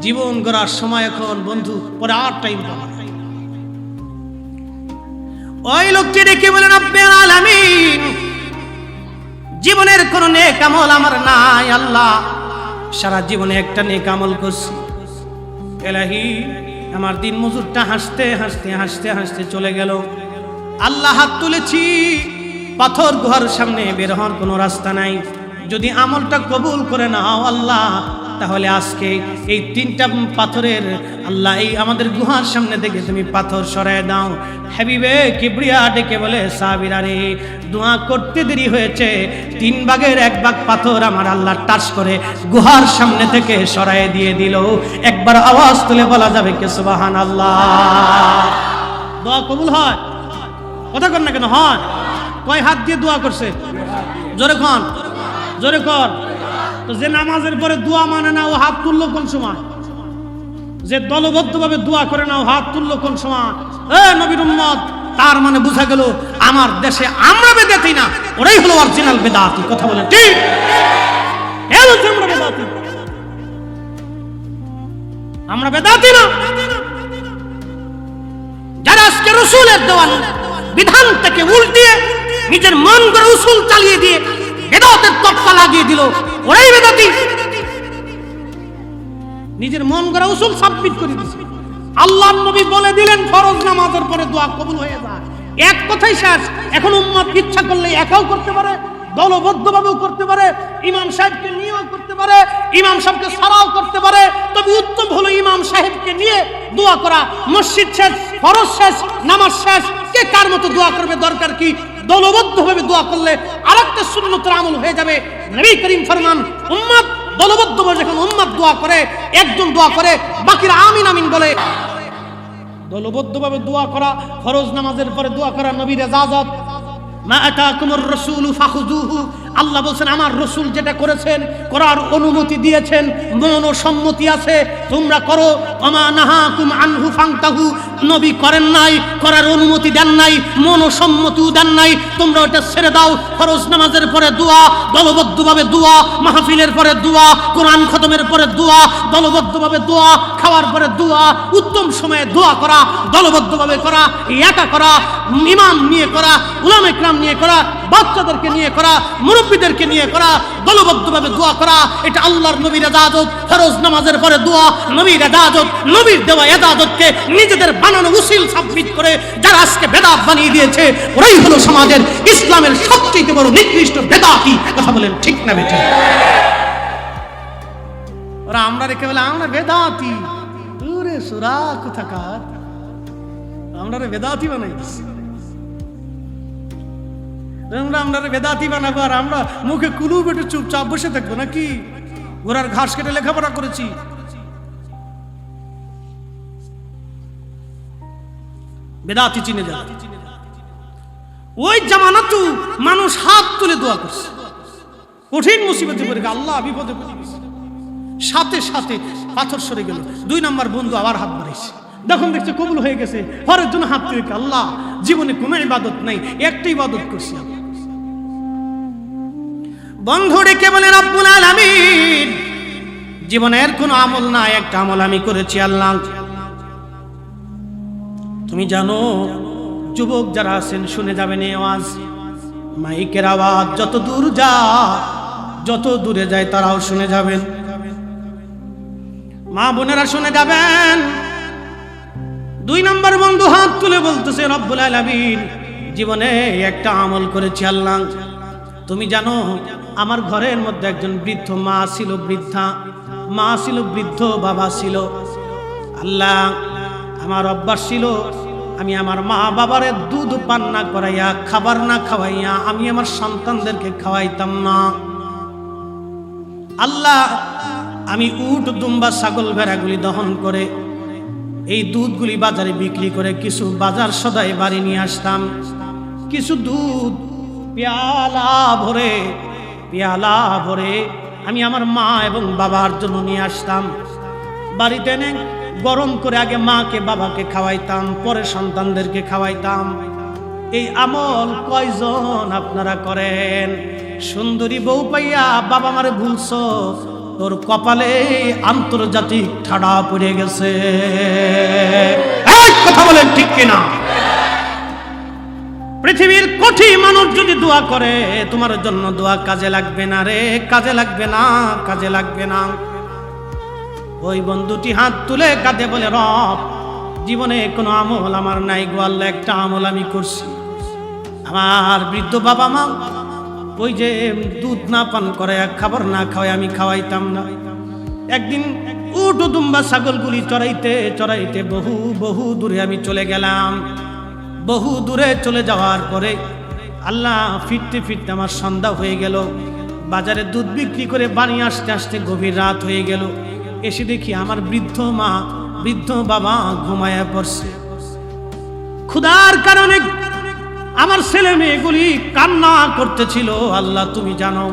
জীবন গড়ার সময় এখন বন্ধু, পরে আর টাইম পাবা না। ওই লোকটি ডেকে বলেন, রব্বিল আলামিন, জীবনের কোন নেক আমল আমার নাই আল্লাহ, সারা জীবনে একটা নেক আমল করছি, এলাহি আমার দিন মজুরটা হাসতে হাসতে হাসতে হাসতে চলে গেল। আল্লাহ হাত তুলেছি, পাথর গুহার সামনে বের হওয়ার কোনো রাস্তা নাই। যদি আমলটা কবুল করে নাও আল্লাহ, তাহলে আজকে এই 3টা পাথরের আল্লাহ এই আমাদের গুহার সামনে থেকে তুমি পাথর সরায় দাও। হাবিবে কিবরিয়া ডেকে বলে, সাহাবীরা রে, দোয়া করতে দেরি হয়েছে, 3 ভাগের 1 ভাগ পাথর আমার আল্লাহ টাচ করে গুহার সামনে থেকে সরায় দিয়ে দিল। একবার আওয়াজ তুলে বলা যাবে কি সুবহানাল্লাহ? দোয়া কবুল হয়? কথা কর না কেন? হয়। কয় হাত দিয়ে দোয়া করছে? জোরে কন, জোরে কর। তো যে নামাজের পরে দোয়া মানে না, ও হাত তুললো কোন সময়? যে দলবদ্ধভাবে দোয়া করে না, ও হাত তুললো কোন সময়? নবীর উম্মত, তার মানে বোঝা গেল আমার দেশে আমরা বেদাতি না, ওরাই হলো অরিজিনাল বেদাতি। কথা বলে ঠিক? আমরা বেদাতি, আমরা বেদাতি না। যারা আজকে রসুলের দেওয়া বিধান থেকে উল্টিয়ে নিজের মন করে উসুল চালিয়ে দিয়ে বেদাতের তকমা লাগিয়ে দিল, ওরাই বেদাতি। নিজের মন গড়া উসুল সাবমিট করে দিয়েছে। আল্লাহর নবী বলে দিলেন ফরজ নামাজের পরে দোয়া কবুল হয়ে যায়, এক কথাই শেষ। এখন উম্মত ইচ্ছা করলে একাও করতে পারে, দলবদ্ধভাবেও করতে পারে, ইমাম সাহেবকে নিয়েও করতে পারে, ইমাম সাহেবকে ছাড়াও করতে পারে। তবে উত্তম হলো ইমাম সাহেবকে নিয়ে দোয়া করা। মসজিদ শেষ, ফরজ শেষ, নামাজ শেষ, কে কার মতো দোয়া করবে, দরকার কি? দলবদ্ধভাবে দোয়া করলে আরেকটা সুন্নতের আমল হয়ে যাবে। নবী করিম ফরমান, উম্মত দলবদ্ধভাবে যখন উম্মত দোয়া করে, একজন দোয়া করে, বাকিরা আমিন আমিন বলে। দলবদ্ধভাবে দোয়া করা, ফরজ নামাজের পরে দোয়া করা নবীর ইজাজত। মা আতাকুমুর রাসূলু ফাখুযুহু, আল্লাহ বলেন আমার রাসূল যেটা করেছেন, করার অনুমতি দিয়েছেন, মনোসম্মতি আছে, তোমরা করো। ওমা নাহাকুম আনহু ফান্তাহু, নবী করেন নাই, করার অনুমতি দেন নাই, মনোসম্মতিও দেন নাই, তোমরা ওটা ছেড়ে দাও। ফরজ নামাজের পরে দোয়া, দলবদ্ধভাবে দোয়া, মাহফিলের পরে দোয়া, কোরআন খতমের পরে দোয়া, দলবদ্ধভাবে দোয়া, খাওয়ার পরে দোয়া, উত্তম সময়ে দোয়া করা, দলবদ্ধভাবে করা, একা করা, ইমাম নিয়ে করা, উলামা ইকরাম নিয়ে করা, বাচ্চাদেরকে নিয়ে করা, মুরব্বীদেরকে নিয়ে করা, দলবদ্ধভাবে দোয়া করা, এটা আল্লাহর নবীর ইজাজত। ফরজ নামাজের পরে দোয়া নবীর ইজাজত, নবীর দেওয়া ইজাজতকে নিজেদের বানানো উসিল সাবমিট করে যারা আজকে বেদাত বানিয়ে দিয়েছে, ওরাই হলো সমাজের ইসলামের সবচেয়ে বড় নিকৃষ্ট বেদাতি। কথা বলেন ঠিক না বেঠিক? আমরা রেখে বলে আমরা বেদাতি। ওরে সুরা কোথাকার, আমরা বেদাতি বানাই দিচ্ছি। আমরা বেদাতি বানাবো আর আমরা মুখে কুলু বেটে চুপচাপ বসে থাকবো নাকি? ঘোড়ার ঘাস কেটে লেখাপড়া করেছি। বেদাতি চিনে যা। ওই জামানাতু মানুষ হাত তুলে দোয়া করছে, কঠিন মুসিবতে পড়ে গেল, আল্লাহ বিপদে পড়ে গেছে, সাথে সাথে পাথর সরে গেল। 2 নম্বর বন্ধু আবার হাত বাড়াইছে, যখন দেখছে কবুল হয়ে গেছে, পরের জন্য হাত তুলে আল্লাহ জীবনে কোনো ইবাদত নাই, একটা ইবাদত করছি। বন্ধু ডেকে বলে রব্বুল আলামিন জীবনের কোনো আমল নাই, একটা আমল আমি করেছি আল্লাহ। তুমি জানো যুবক যারা আছেন শুনে যাবেন এই আওয়াজ, মাইকের আওয়াজ যত দূর যায়, যত দূরে যায় তারাও শুনে যাবেন, মা বোনেরা শুনে যাবেন। 2 নম্বর বন্ধু হাত তুলে বলতেছে রব্বুল আলামিন জীবনে একটা আমল করেছি আল্লাহ। তুমি জানো আমার ঘরের মধ্যে একজন বৃদ্ধ মা ছিল, বৃদ্ধা মা ছিল, বৃদ্ধ বাবা ছিল। আল্লাহ আমার অভ্যাস ছিল আমি আমার মা বাবারে দুধ পান না করাইয়া, খাবার না খাওয়াইয়া আমি আমার সন্তানদেরকে খাওয়াইতাম না। আল্লাহ আমি উট দুম্বা ছাগল ভেড়াগুলি দহন করে এই দুধগুলি বাজারে বিক্রি করে কিছু বাজার সদাই বাড়ি নিয়ে আসতাম, কিছু দুধ পেয়ালা ভরে আমি আমার মা এবং বাবার জন্য নিয়ে আসতাম। বাড়িতে এনে গরম করে আগে মাকে বাবাকে খাওয়াইতাম, পরে সন্তানদেরকে খাওয়াইতাম। এই আমল কয়জন আপনারা করেন? সুন্দরী বউ পাইয়া বাবা মারে ভুলছো, তোর কপালে আন্তর্জাতিক ঠাডা পড়ে গেছে। কথা বলেন ঠিক কিনা? পৃথিবীর কোটি মানুষ যদি দোয়া করে তোমার জন্য দোয়া কাজে লাগবে না রে, কাজে লাগবে না, কাজে লাগবে না। ওই বন্ধুটি হাত তুলে কাঁদে বলে রব জীবনে কোনো আমল আমার নাই গো আল্লাহ, একটা আমল আমি করছি। আমার বৃদ্ধ বাবা মা ওই যে দুধ না পান করে, খাবার না খাওয়াই আমি খাওয়াইতাম না। একদিন উট দুম্বা ছাগলগুলি চড়াইতে চড়াইতে বহু বহু দূরে আমি চলে গেলাম। বহু দূরে চলে যাওয়ার পরে আল্লাহ ফিরতে ফিরতে আমার সন্ধ্যা হয়ে গেল। বাজারে দুধ বিক্রি করে বাড়ি আসতে আসতে গভীর রাত হয়ে গেল। এসে দেখি আমার বৃদ্ধ মা বৃদ্ধ বাবা ঘুমায়া পড়ছে। ক্ষুধার কারণে আমার ছেলে মেয়েগুলি কান্না করতেছিল। আল্লাহ তুমি জানো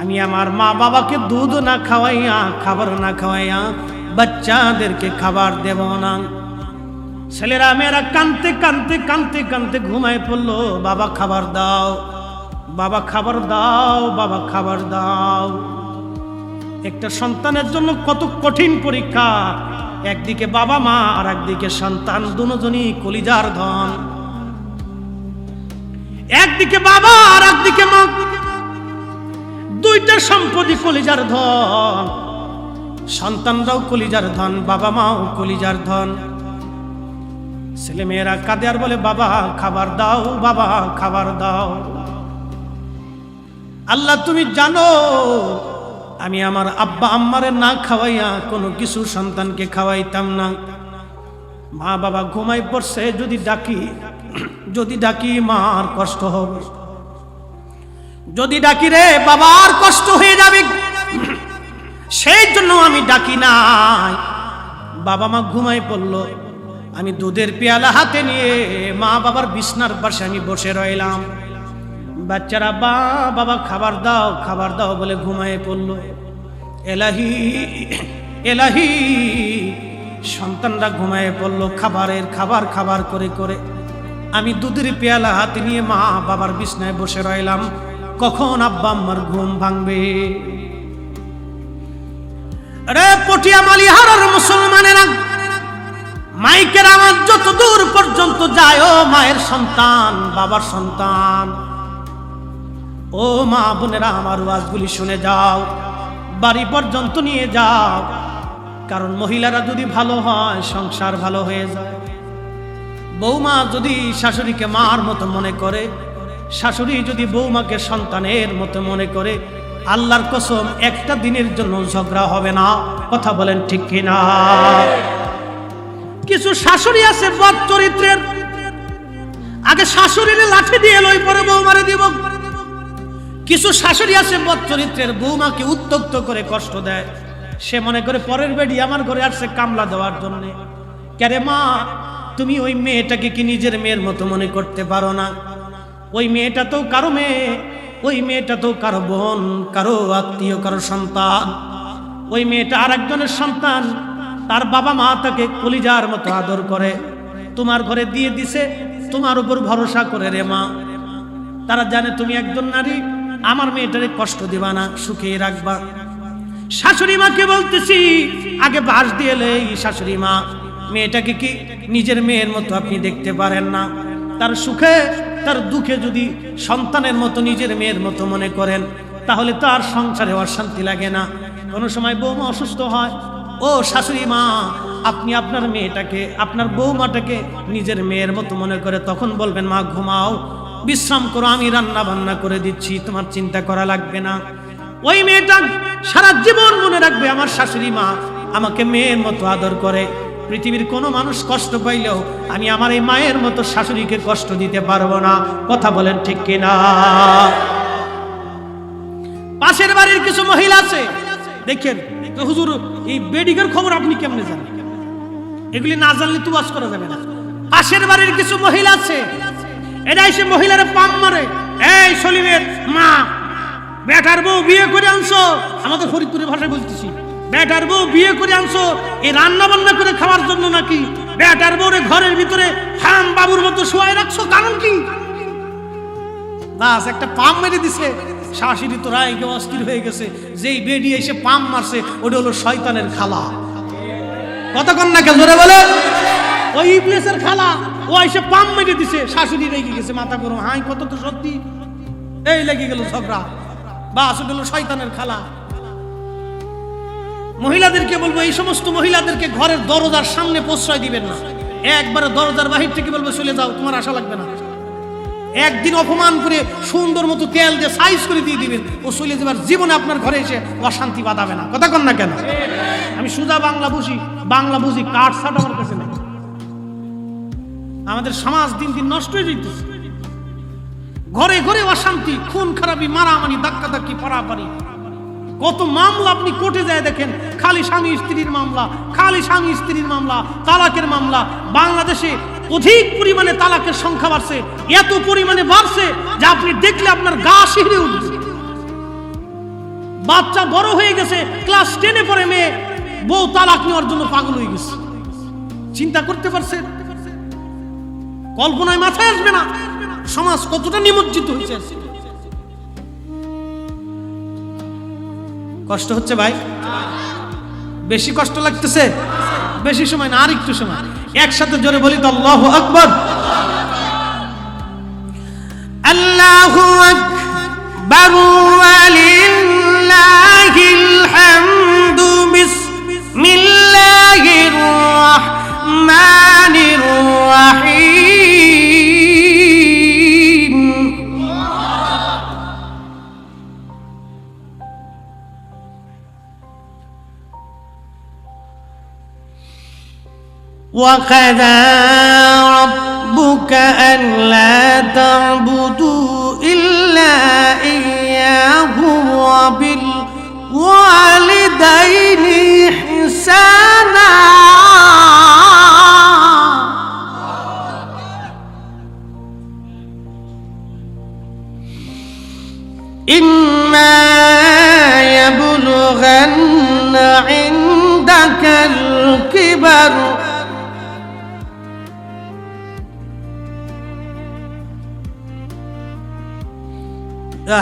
আমি আমার মা বাবাকে দুধ না খাওয়াইয়া, খাবার না খাওয়াইয়া বাচ্চাদেরকে খাবার দেব না। ছেলেরা মেয়েরা কানতে কানতে কানতে কানতে ঘুমায় পড়লো। বাবা খাবার দাও, বাবা খাবার দাও, বাবা খাবার দাও। একটা সন্তানের জন্য কত কঠিন পরীক্ষা। একদিকে বাবা মা আর একদিকে সন্তান, দুজনই কলিজার ধন। একদিকে বাবা আর একদিকে মা, দুইটা সম্পত্তি কলিজার ধন। সন্তানরাও কলিজার ধন, বাবা মাও কলিজার ধন। ছেলে মেয়েরা কাঁদে আর বলে বাবা খাবার দাও, বাবা খাবার দাও। আল্লাহ তুমি জানো আমি আমার আব্বা আম্মারে না খাওয়াইয়া কোনো কিছু সন্তানকে খাওয়াইতাম না। মা বাবা ঘুমাই পড়ছে, যদি ডাকি মার কষ্ট হবে, যদি ডাকি রে বাবার কষ্ট হয়ে যাবে, সেই জন্য আমি ডাকি নাই। বাবা মা ঘুমাই পড়লো, আমি দুধের পেয়ালা হাতে নিয়ে মা বাবার বিছনার পাশে আমি বসে রইলাম। বাচ্চারা বাবা খাবার দাও, খাবার দাও বলে ঘুমায় পড়লো। এলাহি এলাহি সন্তানরা ঘুমায় পড়লো। খাবার খাবার করে করে আমি দুধের পেয়ালা হাতে নিয়ে মা বাবার বিছনায় বসে রইলাম। কখন আব্বা আম্মার ঘুম ভাঙবে? রে পটিয়া মালিহারার মুসলমানেরা, মাইকের আওয়াজ যত দূর পর্যন্ত যায়, ও মায়ের সন্তান, বাবার সন্তান, ও মা বোনেরা আমার ওয়াজগুলি শুনে যাও, বাড়ি পর্যন্ত নিয়ে যাও। কারণ মহিলারা যদি ভালো হয় সংসার ভালো হয়ে যায়। বৌমা যদি শাশুড়িকে মার মতো মনে করে, শাশুড়ি যদি বৌমাকে সন্তানের মতো মনে করে, আল্লাহর কসম একটা দিনের জন্য ঝগড়া হবে না। কথা বলেন ঠিক কিনা? কিছু শাশুড়ি আছে বদ চরিত্রের, আগে শাশুড়িরে লাঠি দিয়ে লই পরে বৌমারে দিব। কিছু শাশুড়ি আছে বদ চরিত্রের, বৌমাকে উত্তক্ত করে কষ্ট দেয়। সে মনে করে পরের বেডি আমার ঘরে আসছে কামলা দেওয়ার জন্য। কেরে মা, তুমি ওই মেয়েটাকে কি নিজের মেয়ের মতো মনে করতে পারো না? ওই মেয়েটা তো কারো মেয়ে, ওই মেয়েটা তো কারো বোন, কারো আত্মীয়, কারো সন্তান। ওই মেয়েটা আরেকজনের সন্তান, তার বাবা মা তাকে কলিজার মতো আদর করে। তোমার ঘরে দিয়ে দিছে তোমার উপর ভরসা করে রে মা। তারা জানে তুমি একজন নারী, আমার মেয়েটারে কষ্ট দিবা না, সুখে রাখবা। শাশুড়ি মাকে বলতেছি, আগে বাস দিয়ে এই শাশুড়ি মা, মেয়েটাকে কি নিজের মেয়ের মতো আপনি দেখতে পারেন না? তার সুখে তার দুঃখে যদি সন্তানের মতো নিজের মেয়ের মতো মনে করেন, তাহলে তো আর সংসারে অশান্তি লাগে না। কোনো সময় বৌমা অসুস্থ হয়, ও শাশুড়ি মা, আপনি আপনার মেয়েটাকে, আপনার বৌমাটাকে নিজের মেয়ের মতো মনে করে তখন বলবেন, মা ঘুমাও, বিশ্রাম করো, আমি রান্না বান্না করে দিচ্ছি, তোমার চিন্তা করা লাগবে না। ওই মেয়েটা সারা জীবন মনে রাখবে, আমার শাশুড়ি মা আমাকে মেয়ের মতো আদর করে। পৃথিবীর কোনো মানুষ কষ্ট পাইলেও আমি আমার এই মায়ের মতো শাশুড়িকে কষ্ট দিতে পারবো না। কথা বলেন ঠিক কিনা? পাশের বাড়ির কিছু মহিলা আছে, দেখেন হুজুর এই বেডিকের খবর আপনি কেমনে জানেন? এগুলি না জানলে তো ওয়াজ করা যাবে না। পাশের বাড়ির কিছু মহিলা আছে, এরা এসে মহিলারে পাম মারে। এই সলিমের মা, বেটার বউ বিয়ে করে আনছো, আমাদের ফরিদপুরের ভাষায় বলতেছি, বেটার বউ বিয়ে করে আনছো এই রান্না বান্না করে খাওয়ার জন্য নাকি? বেটার বউরে ঘরের ভিতরে হাম বাবুর মতো শুয়ায় রাখছো, কারণ কি? বাস একটা পাম মেরে দিছে, শাশুড়ি তো রায়কে অস্থির হয়ে গেছে। যেই বেডি এসে পাম মারছে, ওটা হলো শয়তানের খালা। কতক্ষণ না কেন জোরে বলে? ওই ইবলিসের খালা, ও এসে পাম মেরে দিছে, শাশুড়ি রেগে গেছে, মাথা গরম। হাই কত তো সত্যি, এই লেগে গেল ঝগড়া। বাস ওটা হলো শয়তানের খালা। মহিলাদেরকে বলবো, এই সমস্ত মহিলাদেরকে ঘরের দরজার সামনে প্রশ্রয় দিবেন না। একবারে দরজার বাহির থেকে বলবো চলে যাও, তোমার আশা লাগবে না। একদিন অপমান করে সুন্দর মতো তেল দিয়ে সাইজ করে দিয়ে দিবেন, ও চলে যাবার জীবনে আপনার ঘরে এসে অশান্তি বাঁধাবে না। কথা কন না কেন? আমি সুজা বাংলা বুঝি, কাঠ ছাট আমার কাছে নেই। আমাদের সমাজ দিন দিন নষ্ট হয়ে যেতেছে, ঘরে ঘরে অশান্তি, খুন খারাপি, মারামারি, ধাক্কাধাক্কি, পারাপারি। কত মামলা আপনি কোর্টে যায় দেখেন, খালি স্বামী স্ত্রীর মামলা, খালি স্বামী স্ত্রীর মামলা, তালাকের মামলা। বাংলাদেশে অধিক পরিমাণে তালাকের সংখ্যা বাড়ছে, এত পরিমাণে বাড়ছে যে আপনি দেখলে আপনার গা শিহরে উঠবে। বাচ্চা বড় হয়ে গেছে, ক্লাস 10-এ পড়ে মেয়ে, বউ তালাক নেওয়ার জন্য পাগল হয়ে গেছে। চিন্তা করতে পারছে? কল্পনায় মাথায় আসবে না সমাজ কতটা নিমজ্জিত হয়েছে। কষ্ট হচ্ছে ভাই? বেশি কষ্ট লাগতেছে? বেশি সময় না, আর একটু সময়। একসাথে জোরে বলি তো আল্লাহু আকবার। আল্লাহু আকবার ওয়ালিল্লাহিল হামদু। বিসমিল্লাহির রাহমানির রাহিম। وَقَضَى رَبُّكَ أَلَّا تَعْبُدُوا إِلَّا إِيَّاهُ وَبِالْوَالِدَيْنِ إِحْسَانًا إِمَّا يَبْلُغَنَّ عِندَكَ الْكِبَرَ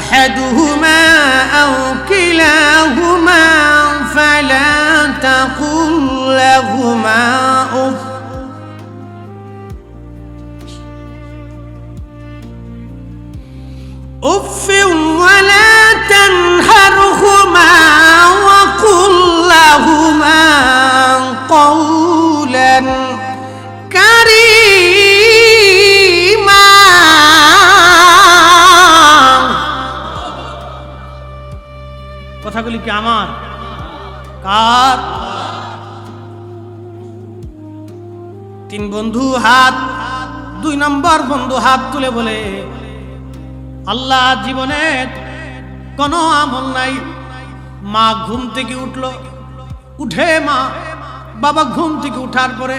أحدهما أو كلاهما فلا تقل لهما أف ولا تنهرهما وقل لهما قولا كريما কার? তিন বন্ধু হাত, 2 নম্বর বন্ধু হাত তুলে বলে, আল্লাহ জীবনে কোনো আমল নাই। মা ঘুম থেকে উঠলো, উঠে মা বাবা ঘুম থেকে উঠার পরে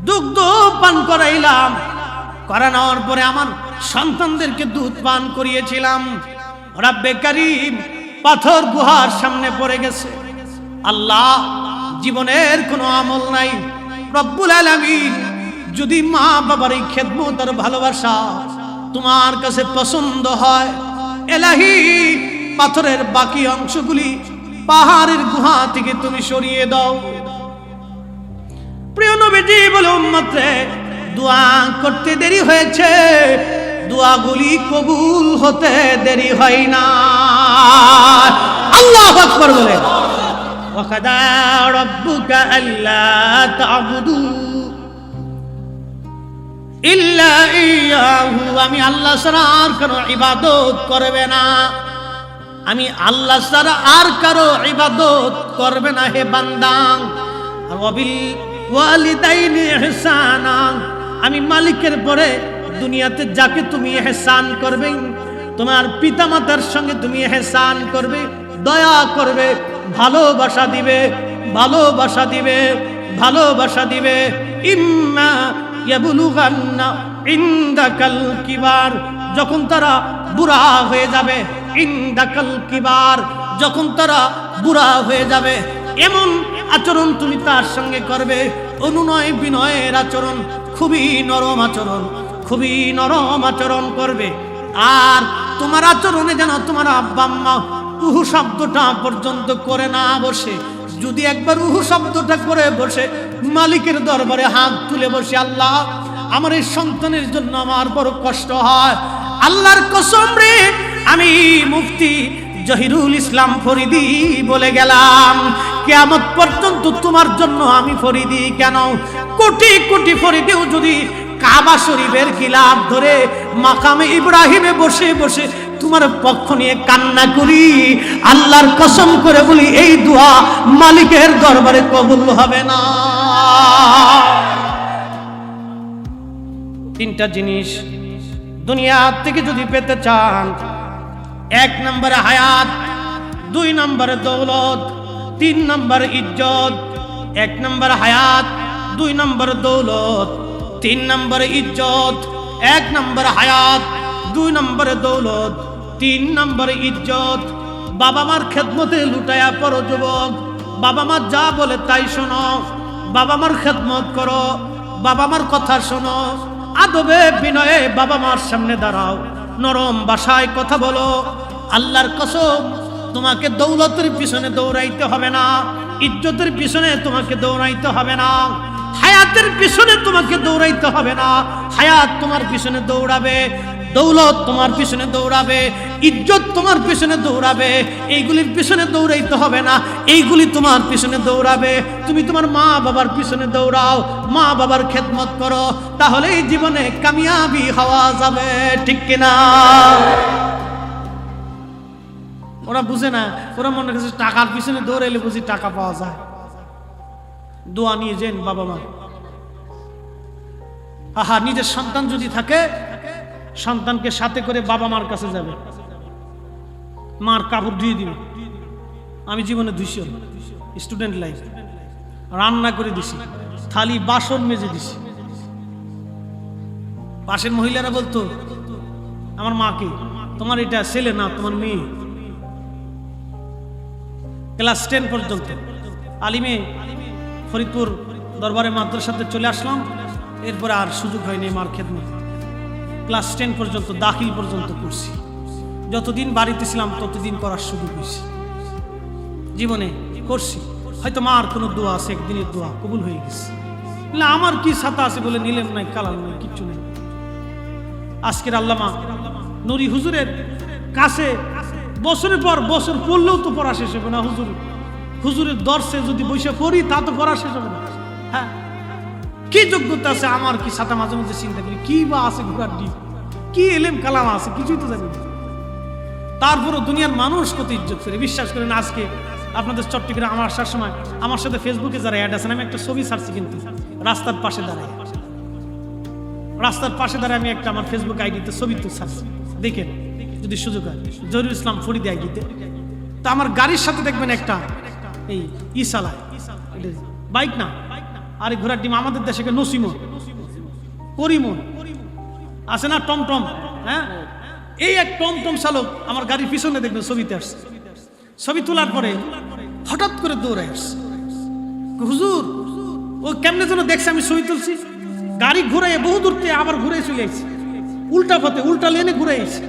দুগ্ধ পান করাইলাম, করানোর পরে আমার সন্তানদেরকে দুধ পান করিয়েছিলাম। রব্বে কারীম পাথর গুহার সামনে পড়ে গেছে। আল্লাহ জীবনের কোনো আমল নাই। রব্বুল আলামিন যদি মা বাবার এই খেদমত আর ভালোবাসা তোমার কাছে পছন্দ হয়, এলাহি পাথরের বাকি অংশগুলি পাহাড়ের গুহা থেকে তুমি সরিয়ে দাও। প্রিয় নবীজি বলে, উম্মতে দোয়া করতে দেরি হয়েছে, দোয়াগুলি কবুল হতে দেরি হয় না। আল্লাহু আকবার বলে, ওয়াকাদা রাব্বুকা আল্লা তা'বুদু ইল্লা ইয়াহু, আমি আল্লাহ ছাড়া আর কারো ইবাদত করবে না। আমি আল্লাহ ছাড়া আর কারো ইবাদত করবে না হে বান্দা। আর ওয়াবিল ওয়ালিদাইনি ইহসানা, আমি মালিকের পরে দুনিয়াতে যাকে তুমি ইহসান করবে, তোমার পিতামাতার সঙ্গে তুমি ইহসান করবে, দয়া করবে, ভালোবাসা দিবে, ভালোবাসা দিবে, ভালোবাসা দিবে। ইম্মা ইয়াবলুগান্না ইনদাকাল কিবার, যখন তারা বুড়া হয়ে যাবে, ইনদাকাল কিবার, যখন তারা বুড়া হয়ে যাবে, এমন আচরণ তুমি তার সঙ্গে করবে, অনুনয় বিনয়ের আচরণ, খুবই নরম আচরণ, খুবই নরম আচরণ করবে। আর তোমার আচরণে যেন তোমার আব্বা আম্মা উহু শব্দটা পর্যন্ত করে না বসে। যদি একবার উহু শব্দটা করে বসে, মালিকের দরবারে হাত তুলে বসে, আল্লাহ আমার এই সন্তানের জন্য আমার বড় কষ্ট হয়, আল্লাহর কসম রে, আমি মুফতি জহিরুল ইসলাম ফরিদি বলে গেলাম, কিয়ামত পর্যন্ত তোমার জন্য আমি ফরিদি কেন, কোটি কোটি ফরিদিও যদি কাবা শরীফের গিলাফ ধরে মাকামে ইব্রাহিমে বসে বসে তোমার পক্ষ নিয়ে কান্না করি, আল্লাহর কসম করে বলি, এই দোয়া মালিকের দরবারে কবুল হবে না। 3টা জিনিস দুনিয়া থেকে যদি পেতে চান, 1 নম্বরে হায়াত, 2 নম্বরে দৌলত, 3 নম্বর ইজ্জত। 1 নম্বর হায়াত, 2 নম্বর দৌলত, 3 নম্বর ইজ্জত। 1 নম্বর হায়াত, 2 নম্বর দৌলত, 3 নম্বর ইজ্জত। বাবা মার খেদমতে লুটায়া পড়ো যুবক, বাবা মা যা বলে তাই শোনো, বাবা মার খেদমত করো, বাবা মার কথা শোনো, আদবে বিনয়ে বাবা মার সামনে দাঁড়াও, নরম ভাষায় কথা বলো। আল্লাহর কসম, তোমাকে দৌলতের পিছনে দৌড়াইতে হবে না, ইজ্জতের পিছনে তোমাকে দৌড়াইতে হবে না, হায়াতের পিছনে তোমাকে দৌড়াইতে হবে না। হায়াত তোমার পিছনে দৌড়াবে, দৌলত তোমার পিছনে দৌড়াবে, ইজ্জত তোমার পিছনে দৌড়াবে। এইগুলির পিছনে দৌড়াইতে হবে না, এইগুলি তোমার পিছনে দৌড়াবে। তুমি তোমার মা বাবার পিছনে দৌড়াও, মা বাবার খেদমত করো, তাহলেই জীবনে কামিয়াবি হওয়া যাবে, ঠিক কিনা? ওরা বুঝে না, ওরা মনে করছে টাকার পিছনে দৌড়াইলে বুঝি টাকা পাওয়া যায়। দোয়া নিয়ে যেন বাবা মা। আহা, নিজের সন্তান যদি থাকে, সন্তানকে সাথে করে বাবা মার কাছে যাবে, মার কাপড় ধুয়ে দিবে। আমি জীবনে ধুইছি, স্টুডেন্ট লাইফ, রান্না করে দিছি, থালি বাসন মেজে দিছি। পাশের মহিলারা বলতো আমার মাকে, তোমার এটা ছেলে না, তোমার মেয়ে। ক্লাস 10 পর্যন্ত আলিমে ফরিদপুর দরবারে মাদ্রাসাতে চলে আসলাম, এরপরে আর সুযোগ হয়নি মার খেদমত। ক্লাস 10 পর্যন্ত, দাখিল পর্যন্ত করছি। যতদিন বাড়িতে ছিলাম ততদিন করার সুযোগ হয়েছে, জীবনে করছি। হয়তো মার কোনো দোয়া আছে, একদিনের দোয়া কবুল হয়ে গেছে। আমার কি ছাতা আছে বলে নিলেম নাই, কালাম নাই, কিচ্ছু নেই। আজকের আল্লামা নুরি হুজুরের কাছে বছরের পর বছর পড়লেও তো পড়া শেষ হবে না। হুজুরের দর্শে যদি বসে পড়ি তা তো পড়া শেষ হবে না। হ্যাঁ, কি যোগ্যতা আছে আমার? কি ছাতা মাঝে মাঝে চিন্তা করি, কি বা আছে ঘোড়ার ডিপ, কি এলেম কালাম আছে, কিছুই তো জানি না। তারপরও দুনিয়ার মানুষ কত ইজ্জত করে। বিশ্বাস করেন, আজকে আপনাদের চট্টগ্রামে আমার আসার সময় আমার সাথে ফেসবুকে যারা অ্যাড আছেন, আমি একটা ছবি ছাড়ছি কিন্তু রাস্তার পাশে দাঁড়ায়, আমি একটা আমার ফেসবুক আইডিতে ছবি তো ছাড়ছি, দেখেন যদি সুযোগ হয়, জহিরুল ইসলাম ফরিদি আইডিতে। তা আমার গাড়ির সাথে দেখবেন একটা এই চালায়, বাইক না, আর এই ঘোড়ার ডিম আমাদের দেশে নসিমন করিমন আছে না, টমটম, হ্যাঁ, এই এক টমটম চালক আমার গাড়ির পিছনে দেখবেন ছবিতে আসছে। ছবি তোলার পরে হঠাৎ করে দৌড়ায় আসছে, হুজুর ও কেমনে যেন দেখছে আমি ছবি তুলছি, গাড়ি ঘুরে বহু দূর থেকে আবার ঘুরে চলে আসছে, উল্টা পথে উল্টা লেনে ঘুরে আসছে,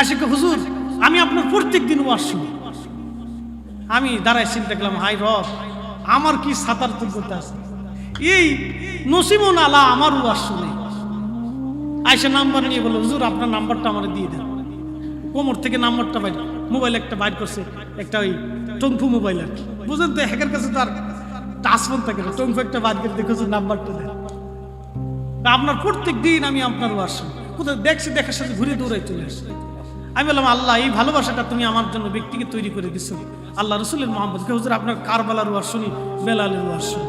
আসে হুজুর আমি আপনার প্রত্যেক দিন ওয়াজ শুনি। আমি দাঁড়ায় চিন্তা করলাম, হাই রব, আমার কি সাঁতার যোগ্যতা আছে, এই নসিমন আলা আমার ওয়াজ শুনে। আয়সা নাম্বার নিয়ে বললো, হুজুর আপনার নাম্বারটা আমার দিয়ে দেন। কোমর থেকে নাম্বারটা বাইর, মোবাইল একটা বাইর করছে, একটা ওই টঙ্কু মোবাইল আর কি, বুঝলেন তো, হ্যাকের কাছে তো আর টাচফোন থাকে না, টঙ্কু একটা বাইর করে দেখো নাম্বারটা দেন। আপনার প্রত্যেক দিন আমি আপনার ওয়াজ শুনি, কোথায় দেখছি, দেখার সাথে ঘুরে দৌড়াই চলে আসছে। আমি বললাম, আল্লাহ এই ভালোবাসাটা তুমি আমার জন্য ব্যক্তিকে তৈরি করে দিচ্ছ, আল্লাহ রসুলের মোহাম্মদ, হুজুর আপনার কারবালার ওয়াজ শুনি, বেলালের ওয়াজ শুনি।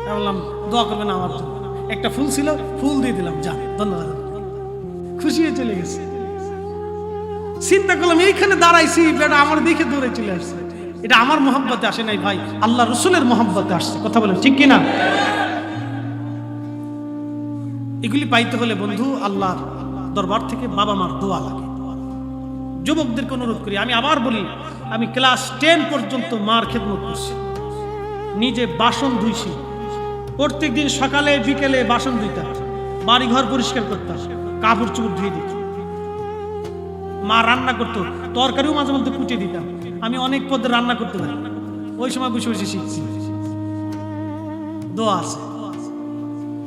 আমি বললাম, দোয়া করবেন আমার জন্য। একটা ফুল ছিল, ফুল দিয়ে দিলাম, যা ধন্যবাদ, খুশি হয়ে চলে গেছে। চিন্তা করলাম, এইখানে দাঁড়াইছি, বেটা আমার দেখে দৌড়ে চলে আসছে, এটা আমার মোহাম্মতে আসে নাই ভাই, আল্লাহ রসুলের মোহাম্মতে আসছে। কথা বলেন ঠিক কিনা? এগুলি পাইতে হলে বন্ধু আল্লাহর দরবার থেকে বাবা মার দোয়া লাগে। যুবকদেরকে অনুরোধ করি, আমি আবার বলি, আমি ক্লাস 10 পর্যন্ত মার খেদমত করছি, নিজে বাসন ধুইছি, প্রত্যেক দিন সকালে বিকেলে বাসন ধুইতাম, বাড়ি ঘর পরিষ্কার করতাম, কাপড় চোপড় ধুয়ে দিতাম, মা রান্না করতো, তরকারিও মাঝে মধ্যে কুটে দিতাম। আমি অনেক পদের রান্না করতে পারি, ওই সময় বসে বসে শিখছি। দোয়া আছে,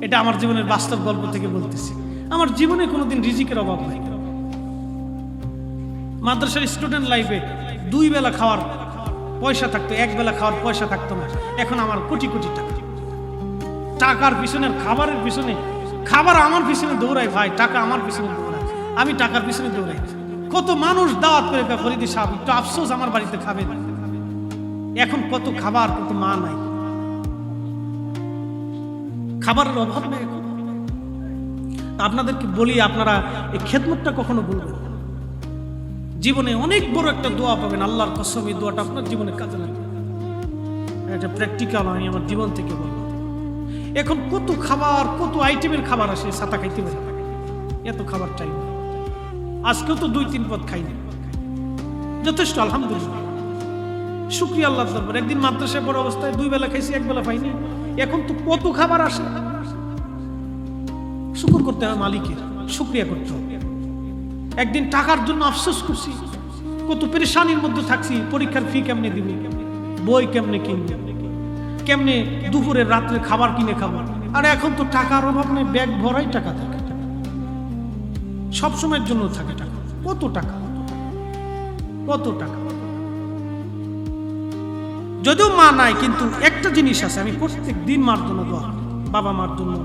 এটা আমার জীবনের বাস্তব গল্প থেকে বলতেছি। আমার জীবনে কোনোদিন রিজিকের অভাব নাই। মাদ্রাসার স্টুডেন্ট লাইফে 2 বেলা খাওয়ার পয়সা থাকতো, 1 বেলা খাওয়ার পয়সা থাকতো না। এখন আমার কোটি কোটি টাকা, টাকার পিছনে, খাবারের পিছনে, খাবার আমার পিছনে দৌড়ায় ভাই, টাকা আমার পিছনে দৌড়ায়, আমি টাকার পিছনে দৌড়াই। কত মানুষ দাওয়াত করে, ফরিদি সাহেব একটু আফসোস আমার বাড়িতে খাবেন, এখন কত খাবার, কত মা নাই, খাবারের অভাব নেই এখন। আপনাদেরকে বলি, আপনারা এই খেদমতটা কখনো ভুলবেন না। জীবনে অনেক বড় একটা দোয়া পাবেন, আল্লাহর কসম এই দোয়াটা আপনার জীবনে কাজে লাগবে। এটা প্র্যাকটিক্যাল, আমি আমার জীবন থেকে বলবো। এখন কত খাবার, কত আইটেমের খাবার আসে, ছাতা খাইতে পারে, এত খাবার চাই। আজকেও তো 2-3 পদ খাইনি, যথেষ্ট আলহামদুলিল্লাহ, শুকরিয়া আল্লাহর দরবারে। একদিন মাদ্রাসায় পড়া অবস্থায় 2 বেলা খাইছি, 1 বেলা পাইনি, এখন তো কত খাবার আসে। শুকর করতে হবে মালিকের, শুকরিয়া করতে হবে। একদিন টাকার জন্য আফসোস করছি, কত পেরেশানির মধ্যে থাকছি, পরীক্ষার ফি কেমনে দিব, বই কেমনে কিনবো, কেমনে দুপুরে রাত্রে খাবার কিনে খাবো। আর এখন তো টাকার অভাব নেই, ব্যাগ ভরাই টাকা থাকে, সব সময়ের জন্য থাকে টাকা। কত টাকা, কত টাকা। যদিও মা নাই, কিন্তু একটা জিনিস আছে, আমি প্রত্যেক দিন মার জন্য দোয়া, বাবা মার জন্য,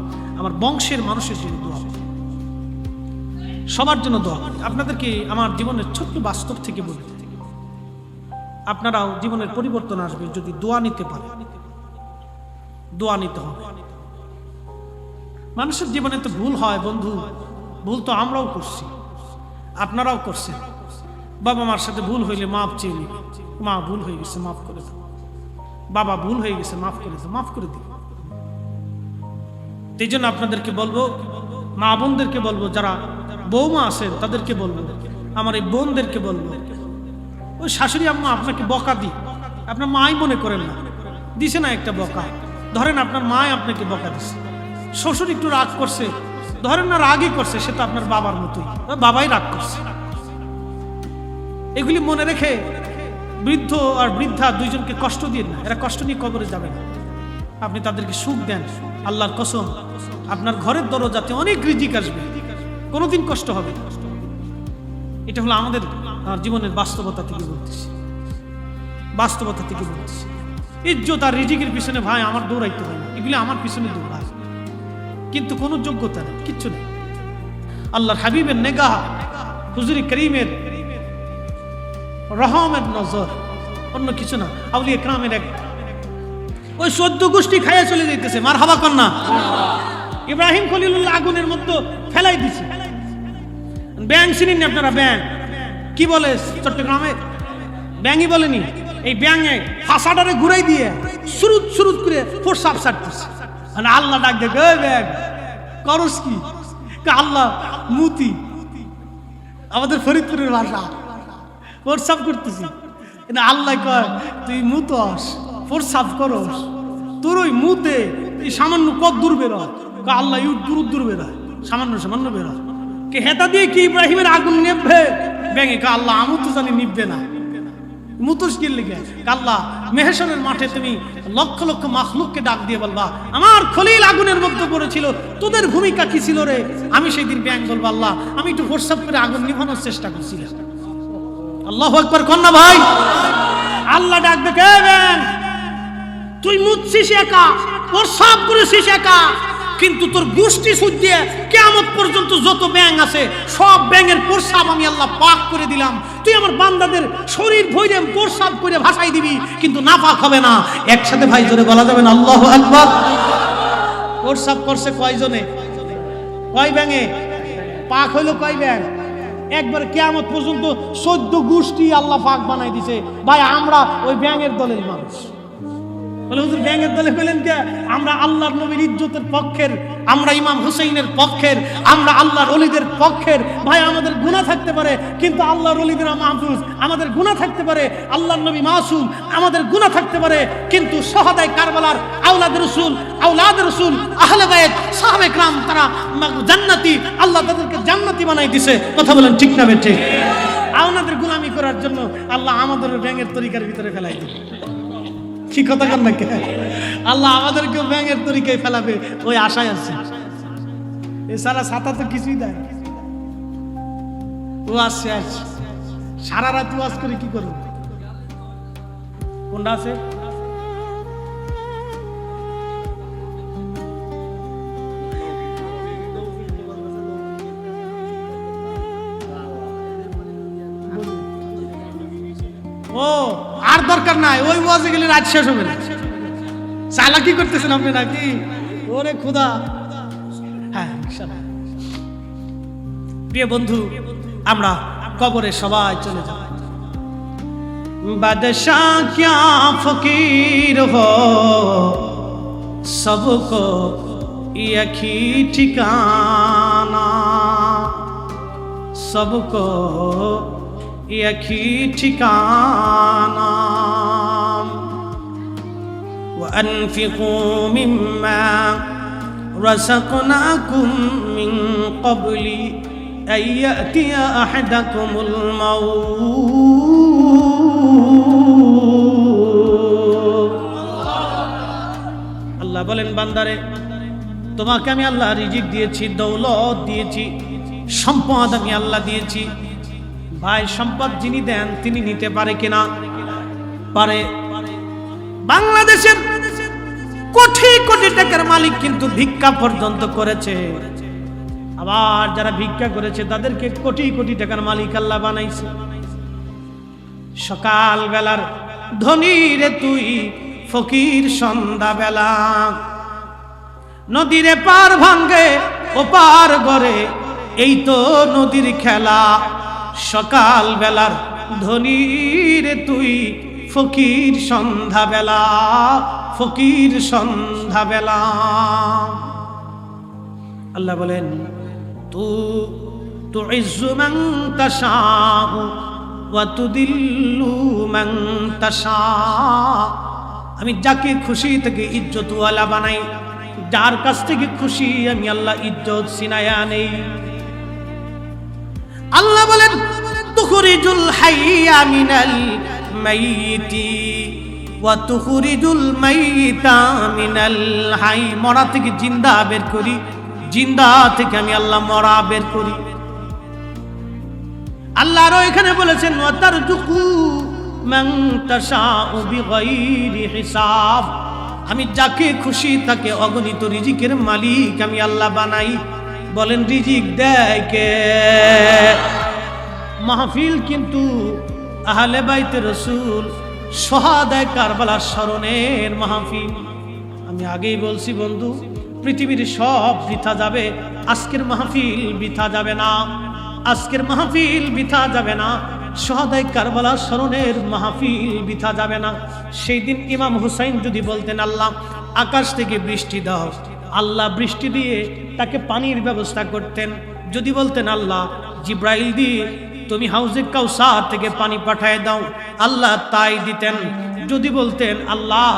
আমার বংশের মানুষের জন্য দোয়া, সবার জন্য দোয়া। আপনাদেরকে আমার জীবনের ছোট্ট বাস্তব থেকে বলি, আপনারাও জীবনের পরিবর্তন আসবে যদি দোয়া নিতে পারেন। দোয়া নিতে হবে। মানুষের জীবনে তো ভুল হয় বন্ধু, ভুল তো আমরাও করছি, আপনারাও করছেন। বাবা মার সাথে ভুল হইলে মাফ চেয়ে নিবে, মা ভুল হয়ে গেছে মাফ করে দাও, বাবা ভুল হয়ে গেছে মাফ করে দাও, মাফ করে দিও। এই জন্য আপনাদেরকে বলবো, মা বোনদেরকে বলবো, যারা বৌমা আছেন তাদেরকে বলবো, আমার এই বোনদেরকে বলবো, ওই শাশুড়ি আম্মা আপনাকে বকা দিই, আপনার মাই মনে করেন না, দিছে না একটা বকা, ধরেন আপনার মাই আপনাকে বকা দিছে, শ্বশুর একটু রাগ করছে, ধরেন না রাগই করছে, সে তো আপনার বাবার মতোই, বাবাই রাগ করছে। এগুলি মনে রেখে বৃদ্ধ আর বৃদ্ধা দুইজনকে কষ্ট দিয়ে না, এরা কষ্ট নিয়ে কবরে যাবে না। আপনি তাদেরকে সুখ দেন, আল্লাহর কসম আপনার ঘরের দরজাতে অনেক রিজিক আসবে, কোনোদিন কষ্ট হবে। এটা হলো আমাদের জীবনের বাস্তবতা থেকে বলতেছি, বাস্তবতা থেকে বলতেছি। ইজ্জত আর রিজিকের পিছনে ভাই আমার দৌড়াইতে হয় না, এগুলি আমার পিছনে দৌড়ায়, কিন্তু কোনো যোগ্যতা নেই, কিচ্ছু নেই। আল্লাহর হাবিবের নেগাহ, হুজুরে করিমের রহমের নজর, অন্য কিছু না। আউলিয়া কেরামের এক ওই 14 গোষ্ঠী খাইয়া চলে যাইতেছে, মার হাবা কন্যা। ইব্রাহিম খলিলুল্লাহ আগুনের মধ্যে ফেলাই দিছে। ব্যাং চিনেন না আপনারা? ব্যাং কি বলে চট্টগ্রামে? ব্যাঙই বলেনি, এই ব্যাঙে ফাঁসাটারে ঘুরাই দিয়ে সুরুত সুরুত করে প্রসাব ছাড়তেছে। মানে আল্লাহ ডাক দেখে, ওই ব্যাং করস কি? আল্লাহ মুতি, আমাদের ফরিদপুরের ভাষা, প্রসাব করতেছি। আল্লাহ কয় তুই মুতস, প্রসাব করস, তোর ওই মুতে এই সামান্য কত দূর বেরোয়? আল্লাহ দূর বেরোয়, সামান্য সামান্য বেরোয়। কে হেতা দিয়ে কি ইব্রাহিমের আগুন নেববে? ব্যাঙে কা আল্লাহ আমু তো জানি নিববে না, মুতুস কি লিখে? আল্লাহ মেহশরের মাঠে তুমি লক্ষ লক্ষ মাখলুককে ডাক দিয়ে বলবা আমার খলিল আগুনের মধ্যে পড়েছিল, তোদের ভূমিকা কি ছিল রে? আমি সেই দিন ব্যাং বলবো আল্লাহ আমি একটু প্রসাব করে আগুন নিভানোর চেষ্টা করছিলাম। আল্লাহু আকবার কন্যা ভাই। আল্লাহ ডাক দেখে, ব্যাং তুই মুতছিস একা, প্রসাব করেছিস একা, কিন্তু তোর গোষ্ঠী সুদ দিয়ে কিয়ামত পর্যন্ত যত ব্যাং আছে সব ব্যাঙের প্রসাব আমি আল্লাহ পাক করে দিলাম। তুই আমার বান্দাদের শরীর ভরে প্রসাব করে ভাসাই দিবি, কিন্তু নাপাক হবে না। একসাথে ভাই জোরে বলা যাবে না আল্লাহু আকবার? প্রসাব করছে কয়জনে? কয় ব্যাঙে? পাক হইলো কয় ব্যাং? একবার কিয়ামত পর্যন্ত 14 গোষ্ঠী আল্লাহ পাক বানাই দিছে। ভাই আমরা ওই ব্যাঙের দলের মানুষ। বলে হুজুর ব্যাঙের দলে পেলেন কে? আমরা আল্লাহর নবীর ইজ্জতের পক্ষের, আমরা ইমাম হুসাইনের পক্ষের, আমরা আল্লাহর ওলিদের পক্ষের। ভাই আমাদের গুনাহ থাকতে পারে, কিন্তু আল্লাহর ওলিদের মাহফুজ। আমাদের গুনাহ থাকতে পারে, আল্লাহর নবী মাসুম, আমাদের গুনাহ থাকতে পারে, কিন্তু শাহাদায়ে কারবালার আওলাদ রাসূল আহলে বাইত সাহাবে کرام তারা জান্নাতি, আল্লাহ তাদেরকে জান্নাতি বানাই দিয়েছে। কথা বলেন ঠিক না বেঠিক? আমাদের গোলামি করার জন্য আল্লাহ আমাদের ব্যাঙের তরিকার ভিতরে ফেলাই দিবে। কি কথা কন না কে? আল্লাহ আমাদেরকে ব্যাঙের তরিকায় ফেলাবে ওই আশায় আছে। এছাড়া ছাতা তো কিছুই দেয়। ও আসছে সারা রাত ওয়াজ করে কি করবো? কোনটা আছে? ও আর দরকার নাই, ওই ওয়াজে গেলে রাত শেষ হবে না। চালাকি করতেছেন আপনি নাকি? ওরে খুদা। হ্যাঁ প্রিয় বন্ধু, আমরা কবরে সবাই চলে যাব। বাদশাহ ক্যা ফকির হো সবকো এক হি ঠিকানা, সবকো एक ही ठिकाना। वअन्फिक़ू मिम्मा रज़क़नाकुम मिन क़ब्लि अन यअतिय अहदकुमुल मौत। আল্লাহ বলেন বান্দারে তোমাকে আমি আল্লাহ রিজিক দিয়েছি, দৌলত দিয়েছি, সম্পদ আমি আল্লাহ দিয়েছি। ভাই সম্পদ যিনি দেন তিনি নিতে পারে কিনা? পারে। বাংলাদেশের কোটি কোটি টাকার মালিক কিন্তু ভিক্ষা পর্যন্ত করেছে। আবার যারা ভিক্ষা করেছে তাদেরকে কোটি কোটি টাকার মালিক আল্লাহ বানাইছে। সকাল বেলার ধনী রে তুই ফকির, সন্ধ্যা বেলা নদীরে পার ভাঙ্গে ও পার গড়ে, এই তো নদীর খেলা। সকাল বেলার ধনী রে তুই ফকির, সন্ধ্যা বেলা ফকির, সন্ধ্যা বেলা। আল্লাহ বলেন তুইজ্জু মান তাশাউ ওয়া তুদিল্লু মান তাশা। আমি যাকে খুশি থেকে ইজ্জতওয়ালা বানাই, যার কাছ থেকে খুশি আমি আল্লাহ ইজ্জত ছিনায়া নেই। আল্লাহ বলেন তুখরিজুল হাইয়া মিনাল মাইয়িতি ওয়া তুখরিজুল মাইয়িতা মিনাল হাই। মরা থেকে জিন্দা বের করি, জিন্দা থেকে আমি আল্লাহ মরা বের করি। আল্লাহ আরো এখানে বলেছেন ওয়া তারযুকু মান তাশাউ বিগাইরি হিসাব। আমি যাকে খুশি তাকে অগণিত রিজিকের মালিক আমি আল্লাহ বানাই। বলেন রিজিক দেয় কে? মাহফিল কিন্তু আহলে বাইতে রাসূল শহাদায়ে কারবালার স্মরণের মাহফিল। আমি আগেই বলছি বন্ধু, পৃথিবীর সব বৃথা যাবে, আজকের মাহফিল বৃথা যাবে না, আজকের মাহফিল বৃথা যাবে না, শহাদায়ে কারবালার স্মরণের মাহফিল বৃথা যাবে না। সেই দিন ইমাম হুসাইন যদি বলতেন আল্লাহ আকাশ থেকে বৃষ্টি দাও, আল্লাহ বৃষ্টি দিয়ে তাকে পানির ব্যবস্থা করতেন। যদি বলতেন আল্লাহ জিব্রাইল দিয়ে তুমি হাউজে কাউসার থেকে পানি পাঠায় দাও, আল্লাহ তাই দিতেন। যদি বলতেন আল্লাহ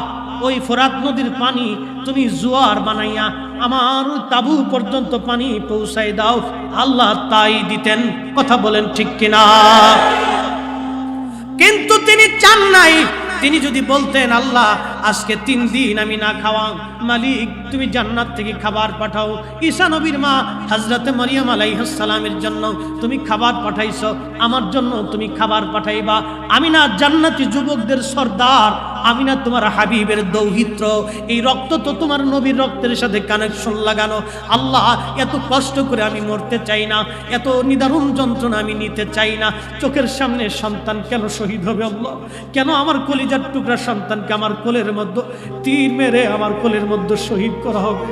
ওই ফোরাত নদীর পানি তুমি জোয়ার বানাইয়া আমার তাবু পর্যন্ত পানি পৌঁছাই দাও, আল্লাহ তাই দিতেন। কথা বলেন ঠিক কিনা? কিন্তু তিনি চান নাই। তিনি যদি বলতেন আল্লাহ আজকে 3 দিন আমি না খাওয়া, মালিক তুমি জান্নাত থেকে খাবার পাঠাও। ঈসা নবীর মা হযরতে মারিয়াম আলাইহিস সালামের জন্য তুমি খাবার পাঠাইছো, আমার জন্য তুমি খাবার পাঠাইবা। আমি না জান্নাতি যুবকদের সর্দার, আমি না তোমার হাবিবের দৌহিত্র, এই রক্ত তো তোমার নবীর রক্তের সাথে কানেকশন লাগানো। আল্লাহ এত কষ্ট করে আমি মরতে চাই না, এত নিদারুণ যন্ত্রণা আমি নিতে চাই না। চোখের সামনে সন্তান কেন শহীদ হবে আল্লাহ? কেন আমার কলিজার টুকরা সন্তানকে আমার কোলের মধ্যে তীর মেরে আমার কোলের মধ্যে শহীদ করা হবে?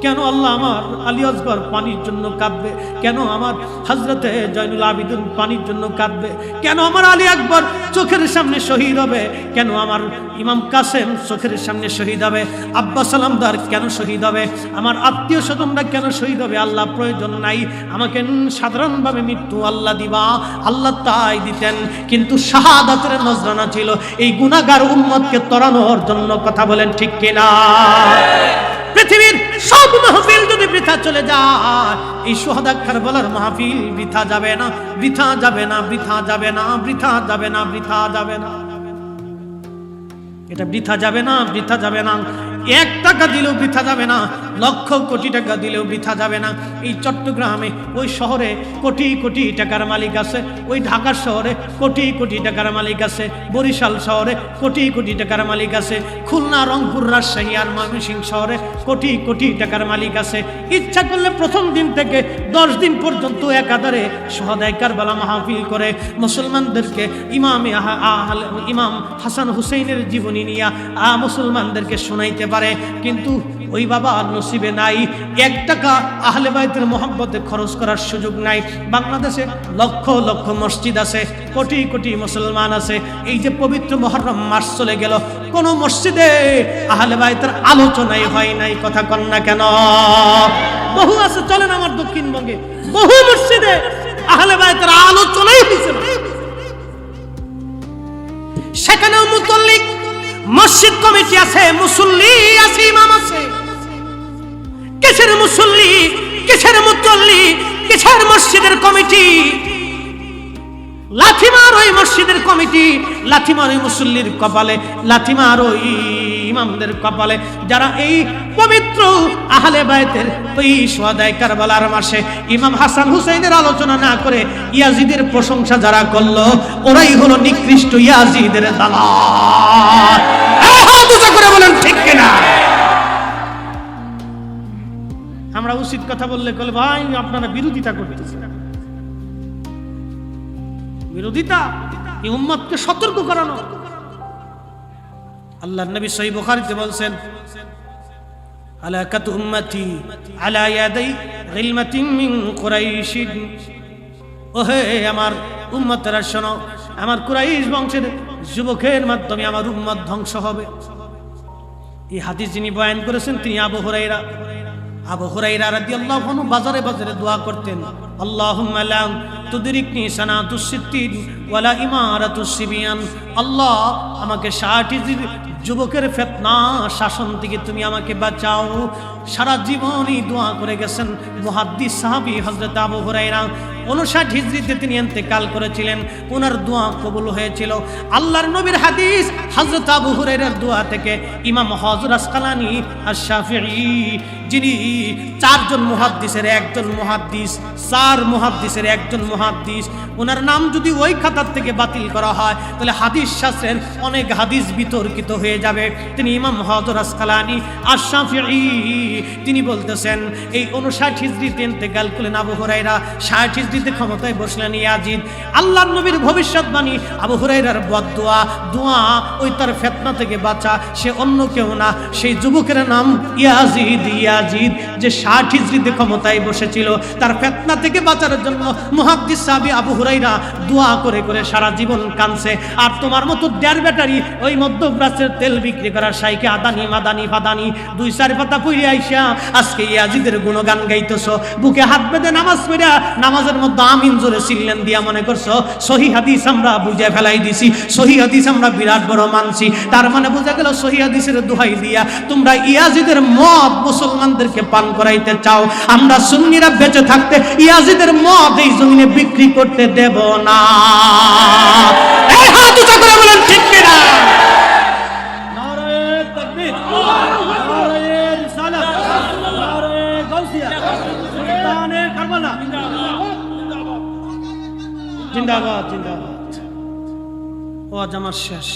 কেন আল্লাহ আমার আলী আসগর পানির জন্য কাঁদবে? কেন আমার হযরতে জয়নুল আবিদিন পানির জন্য কাঁদবে? কেন আমার আলী আকবর চোখের সামনে শহীদ হবে? কেন আমার ইমাম কাসেম চোখের সামনে শহীদ হবে? আব্বা সালামদার কেন শহীদ হবে? আমার আত্মীয় স্বজনরা কেন শহীদ হবে? আল্লাহ প্রয়োজন নাই, আমাকে সাধারণভাবে মৃত্যু আল্লাহ দিবা, আল্লাহ তাই দিতেন। কিন্তু শাহাদাতের নজরানা ছিল এই গুনাহগার উম্মতকে তরানোর জন্য। কথা বলেন ঠিক কিনা? পৃথিবীর সব মাহফিল যদি বৃথা চলে যায়, এই শহাদা কারবালার মাহফিল বৃথা যাবে না, বৃথা যাবে না, বৃথা যাবে না, বৃথা যাবে না, বৃথা যাবে না। এটা বৃথা যাবে না, বৃথা যাবে না। 1 টাকা দিলেও বৃথা যাবে না, লক্ষ কোটি টাকা দিলেও বৃথা যাবে না। এই চট্টগ্রামে ওই শহরে কোটি কোটি টাকার মালিক আছে, ওই ঢাকা শহরে কোটি কোটি টাকার মালিক আছে, বরিশাল শহরে কোটি কোটি টাকার মালিক আছে, খুলনা, রংপুর, রাজশাহী আর ময়মনসিংহ শহরে কোটি কোটি টাকার মালিক আছে। ইচ্ছা করলে প্রথম দিন থেকে 10 দিন পর্যন্ত একাধারে শহাদায়ে কারবালা মাহফিল করে মুসলমানদেরকে ইমাম হাসান হুসেইনের জীবনী নিয়ে মুসলমানদেরকে শোনাইতে পারে। কিন্তু ওই বাবা নসিবে নাই, 1 টাকা আহলে বাইতের মোহাব্বতে খরচ করার সুযোগ নাই। বাংলাদেশে লক্ষ লক্ষ মসজিদ আছে, কোটি কোটি মুসলমান আছে। এই যে পবিত্র মুহররম মাস চলে গেল, কোন মসজিদে আহলে বাইতের আলোচনাই হয় নাই। কথা কন না কেন? বহু আছে, চলেন আমার দক্ষিণবঙ্গে বহু মসজিদে আহলে বাইতের আলোচনাই হয়েছে না। সেখানেও মুতল্লি মসজিদ কমিটি আছে, মুসল্লি আছে, ইমাম আছে। কিসের মুসল্লি, কিসের মুতল্লি, কিসের মসজিদের কমিটি? লাথিমার ওই মসজিদের কমিটি, লাথিমার ওই মুসল্লির কপালে, লাথিমার ওই ইমামদের কপালে, যারা এই পবিত্র আহলে বাইতের ওই শহাদায়ে কারবালার মাসে ইমাম হাসান হুসাইনের আলোচনা না করে ইয়াজিদের প্রশংসা যারা করলো, ওরাই হলো নিকৃষ্ট ইয়াজিদের দালাল। করে বলেন ঠিক কিনা? আমরা উচিত কথা বললে বলে ভাই আপনারা বিরোধিতা করতেছেন। বিরোধিতা এই উম্মতকে সতর্ক করানো। আল্লাহর নবী সহিহ বুখারীতে বলছেন আলাকাতু উম্মতি আলা ইয়াদাই গিলমাতিন মিন কুরাইশ। ওহে আমার উম্মতেরা শোনো, আমার কুরাইশ বংশের যুবকের মাধ্যমে আমার উম্মত ধ্বংস হবে। এই হাদিস যিনি বয়ান করেছেন তিনি আবু হুরায়রা। আবু হুরায়রা রাদিয়াল্লাহু আনহু বাজারে বাজারে দোয়া করতেন, আল্লাহুম্মা লা তুদরিকনি সানাতুস সিত্তিন ওয়ালা ইমারাতুস সিবিয়ান। আল্লাহ আমাকে 60 যুবকের ফিতনা শাসন থেকে তুমি আমাকে বাঁচাও। সারা জীবনই দোয়া করে গেছেন মুহাদ্দিস সাহাবী হযরত আবু হুরায়রা। 59 হিজরিতে তিনি ইন্তেকাল করেছিলেন, ওনার দোয়া কবুল হয়েছিল। আল্লাহর নবীর হাদিস হযরত আবু হুরায়রার দোয়া থেকে ইমাম হযরত আসকালানি আশ-শাফিঈ যিনি চারজন মুহাদ্দিসের একজন মুহাদ্দিস, চার মুহাদ্দিসের একজন মুহাদ্দিস, ওনার নাম যদি ওই খাতার থেকে বাতিল করা হয় তাহলে হাদিস শাস্ত্রের অনেক হাদিস বিতর্কিত হয়ে যাবে। তিনি ইমাম হযরত আসকালানী আশ-শাফিঈ, তিনি বলতেছেন এই 59 হিজরিতে ইন্তেকাল করলেন আবু হুরায়রা, 60 হিজরিতে ক্ষমতায় বসলেন ইয়াজিদ। আল্লাহর নবীর ভবিষ্যৎবাণী, আবু হুরায়রার বদদুয়া, দোয়া, ওই তার ফিতনা থেকে বাঁচা, সে অন্য কেউ না, সেই যুবকের নাম ইয়াজিদ। ইয়াজিদ যে 60 হিজরিতে ক্ষমতায় বসেছিল, তার ফিতনা থেকে বাঁচার জন্য মুহাদ্দিস সাহাবী আবু হুরায়রা দোয়া করে করে সারা জীবন কাঁদছে। আর তোমার মতো দেড় ব্যাটারি ওই মধ্যপ্রাচ্যের তেল বিক্রি করার শাইকে আদানি মাদানি ফাদানি 2-4 পাতা পড়ে আইসা আজকে ইয়াজিদের গুণগান গাইতেছো, বুকে হাত বেঁধে নামাজ পড়া নামাজের মধ্যে আমিন জোরে চিল্লেন দিয়া মনে করছো সহিহ হাদিস আমরা বুঝে ফেলাই দিছি, সহিহ হাদিস আমরা বিরাট বড় মানছি। তার মানে বোঝা গেল সহিহ হাদিসের দোহাই দিয়া তোমরা ইয়াজিদের মদ মুসলমানদেরকে পান করাইতে চাও। আমরা সুন্নিরা বেঁচে থাকতে ইয়াজিদের মদ এই জমিনে বিক্রি করতে দেব না। এই হাত উঁচা করে বলেন ঠিক কিনা? নারে তাকবীর, নারে রিসালাত, নারে গাউসিয়া, সুলতানে কারবালা। জিন্দাবাদ জিন্দাবাদ। ও জামাত শেষ।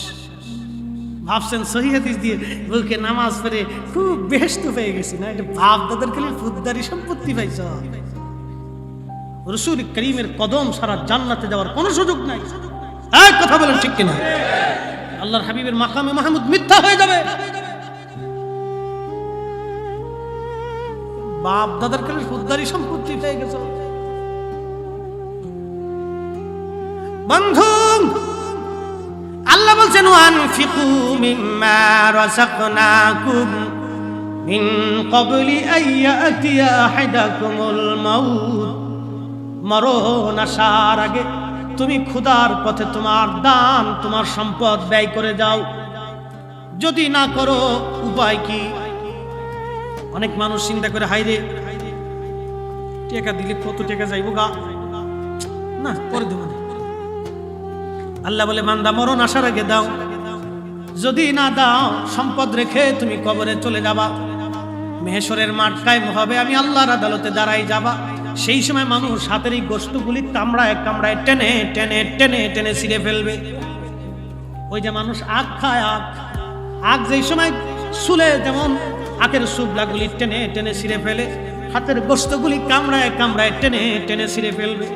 ভাবছেন সহিহ হাদিস দিয়ে বলকে নামাজ পড়ে খুব বেহেশত পেয়ে গেছি না? এটা ভাব দাদার খালি ফুদ্দারি সম্পত্তি পাইছ। রাসূল করিমের কদম সারা জান্নাতে যাওয়ার কোনো সুযোগ নাই। এক কথা বলেন ঠিক কিনা? আল্লাহর হাবিবের মাকামে মাহমুদ মিথ্যা হয়ে যাবে। বাপ দাদার খালি ফুদ্দারি সম্পত্তি পেয়ে গেছে। বন্ধু, আল্লাহ বলছেন ওয়ানফিকু মিম্মা রাযাকনাকুম মিন ক্বাবলি আইয়াতিয়া আহাদাকুমুল মাউত। মরণ আসার আগে তুমি খোদার পথে তোমার দান, তোমার সম্পদ ব্যয় করে যাও। যদি না করো উপায় কি? অনেক মানুষ চিন্তা করে হাইরে টাকা দিলে কত টাকা যাইব গা, না করে দেব না। আল্লাহ বলে বান্দা মরণ আসার আগে দাও, যদি না দাও সম্পদ রেখে তুমি কবরে চলে যাবা। মেহেশরের মাঠ কায়েম হবে, আমি আল্লাহর আদালতে দাঁড়াই যাবা। সেই সময় মানুষ হাতের এই গোশতগুলি কামড়ায় কামড়ায় টেনে টেনে টেনে টেনে ছিঁড়ে ফেলবে। ওই যে মানুষ আখ খায়, আখ যেই সময় শুলে যেমন আখের শুবলাগুলি টেনে টেনে ছিঁড়ে ফেলে, হাতের গোশতগুলি কামড়ায় কামড়ায় টেনে টেনে ছিঁড়ে ফেলবে।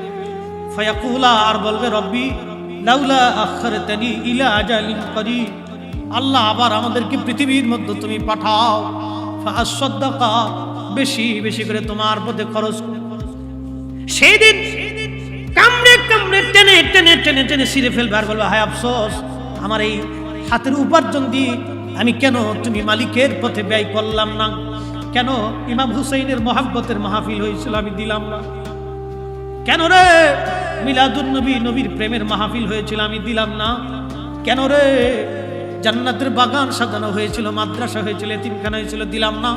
ফায়াকুলা, আর বলবে রব্বি লাউলা আখারতানি ইলা আজালিন করিব, আল্লাহ আবার আমাদেরকে পৃথিবীর মধ্যে তুমি পাঠাও। ফাআসাদ্দাকা, বেশি বেশি করে তোমার পথে খরচ। সেই দিন কামড়ে কামড়ে টেনে টেনে টেনে টেনে ছিঁড়ে ফেলবে আর বলবে হায় আফসোস, আমার এই হাতের উপার্জন দিয়ে আমি কেন তুমি মালিকের পথে ব্যয় করলাম না? কেন ইমাম হুসাইনের মহাব্বতের মাহফিল হয়েছিল আমি দিলাম না? কেন রে মিলাদুন নবী, নবীর প্রেমের মাহফিল হয়েছিল আমি দিলাম না? কেন রে জান্নাতের বাগান সাজানো হয়েছিল, মাদ্রাসা হয়েছিল, এতিমখানা হয়েছিল, দিলাম না?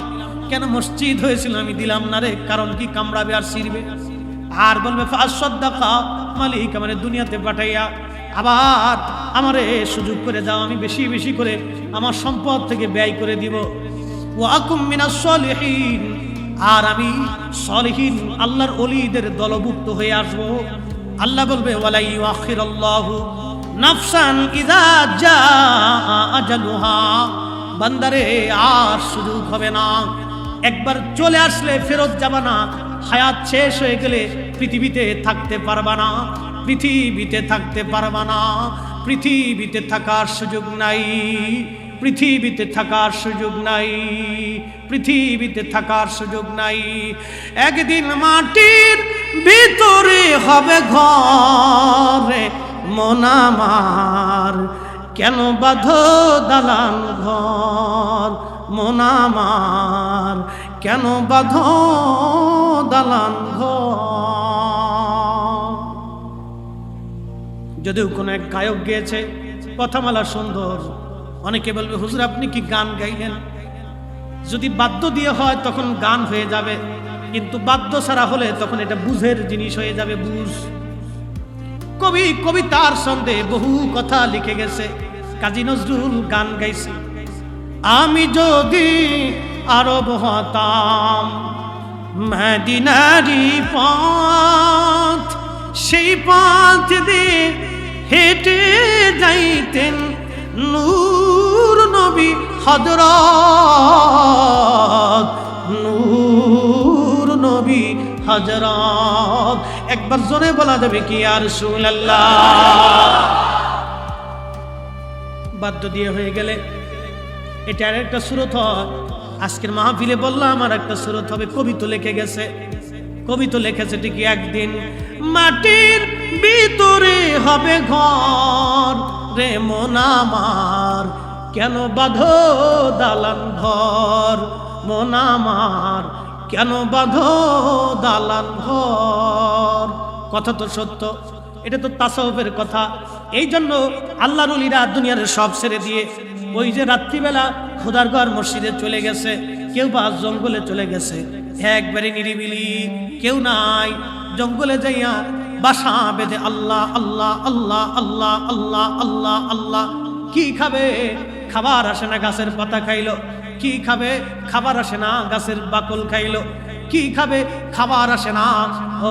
কেন মসজিদ হয়েছিল আমি দিলাম না রে? কারণ কি কামড়াবে আর ছিড়বে। আর বলবে ফাআসাদ্দাকা, মালিক আমারে দুনিয়াতে পাঠাইয়া আবার আমারে সুযোগ করে দাও, আমি বেশি বেশি করে আমার সম্পদ থেকে ব্যয় করে দিব। ওয়া আকুম মিনাস সলিহিন, আর আমি সলিহিন আল্লাহর ওলিদের দলভুক্ত হয়ে আসব। আল্লাহ বলবে ওয়ালা ইউআখিরুল্লাহু নাফসান ইযা জাআ আজালুহা, বান্দারে আর সুযোগ হবে না, একবার চলে আসলে ফেরত যাবা না। হায়াত শেষ হয়ে গেলে পৃথিবীতে থাকতে পারবা না, পৃথিবীতে থাকতে পারবা না, পৃথিবীতে থাকার সুযোগ নাই, পৃথিবীতে থাকার সুযোগ নাই, পৃথিবীতে থাকার সুযোগ নাই। একদিন মাটির ভিতরে হবে ঘরে মন আমার, কেন বাঁধো দালান ঘর মন আমার, কেন বাঁধো দালান ঘর। যদিও কোনো এক গায়ক গেয়েছে কথামালা সুন্দর, অনেকে বলবে হুজুর আপনি কি গান গাইলেন? যদি বাদ্য দিয়ে হয় তখন গান হয়ে যাবে, কিন্তু বাদ্য ছাড়া হলে তখন এটা বুঝের জিনিস হয়ে যাবে, বুঝ। কবি কবিতার ছন্দে বহু কথা লিখে গেছে। কাজী নজরুল গান গাইছে, আমি যদি আরব হতাম। মদিনারি পথ, সেই পথ দিয়ে হেঁটে যাইতেন নূর নবী হযরত, নূর নবী হযরত। একবার জোরে বলা যাবে কি ইয়া রাসূলুল্লাহ? বাদ্য দিয়ে হয়ে গেলে এটা আর একটা সুরত হয়। আজকের মাহফিলে বললাম আর একটা সুরত হবে। কবি তো লিখে গেছে, কবি তো লিখেছে ঠিকই, একদিন মাটির ভিতরে হবে ঘর রে মন আমার, কেন বাঁধো দালান ঘর মন আমার, কেন বাঁধো দালান ঘর। কথা তো সত্য, এটা তো তাসাউফের কথা। এই জন্য আল্লাহর ওলিরা দুনিয়ার সব ছেড়ে দিয়ে ওই যে রাত্রিবেলা খোদার ঘর মসজিদে চলে গেছে, কেউ বা জঙ্গলে চলে গেছে, একবারে নিরিবিলি, কেউ নাই, জঙ্গলে যাইয়া বাসা বেঁধে আল্লাহ আল্লাহ আল্লাহ আল্লাহ আল্লাহ আল্লাহ আল্লাহ। কি খাবে? খাবার আসে না, গাছের পাতা খাইলো। কি খাবে? খাবার আসে না, গাছের বাকল খাইলো। কি খাবে? খাবার আসে না,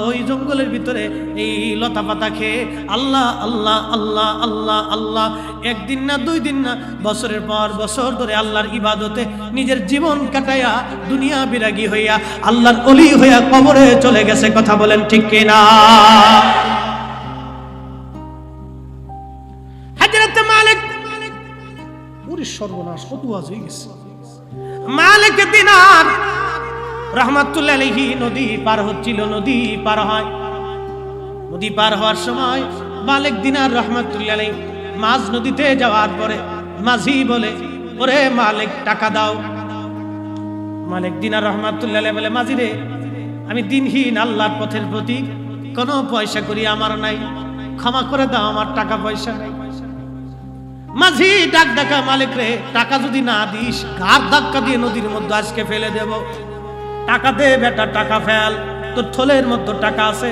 ওই জঙ্গলের ভিতরে এই লতা পাতা খেয়ে আল্লাহ আল্লাহ আল্লাহ আল্লাহ আল্লাহ। একদিন না, দুই দিন না, বছরের পর বছর ধরে আল্লাহর ইবাদতে নিজের জীবন কাটাইয়া দুনিয়া বিরাগী হইয়া আল্লাহর ওলি হইয়া কবরে চলে গেছে। কথা বলেন ঠিক কিনা? হযরত মালিক, ওরে সর্বনাশ, কত ওয়াজ হয়ে গেছে। মালিক দিনার রাহমাতুল্লাহ আলাইহি নদী পার হচ্ছিল, নদী পার হয়। নদী পার হওয়ার সময় মালিক দিনার রাহমাতুল্লাহ আলাইহি মাঝ নদীতে যাওয়ার পরে মাঝি বলে, ওরে মালিক টাকা দাও। মালিক দিনার রাহমাতুল্লাহ আলাইহি বলে, মাঝি রে, আমি দিনহীন, আল্লাহর পথের প্রতি কোনো পয়সা করি আমার নাই, ক্ষমা করে দাও, আমার টাকা পয়সা নাই। মাঝি ডাক ডাকা, মালিক রে, টাকা যদি না দিস ঘাড় ধাক্কা দিয়ে নদীর মধ্যে আজকে ফেলে দেব। টাকা দে বেটা, টাকা ফেল, তোর থলের মধ্যে টাকা আছে।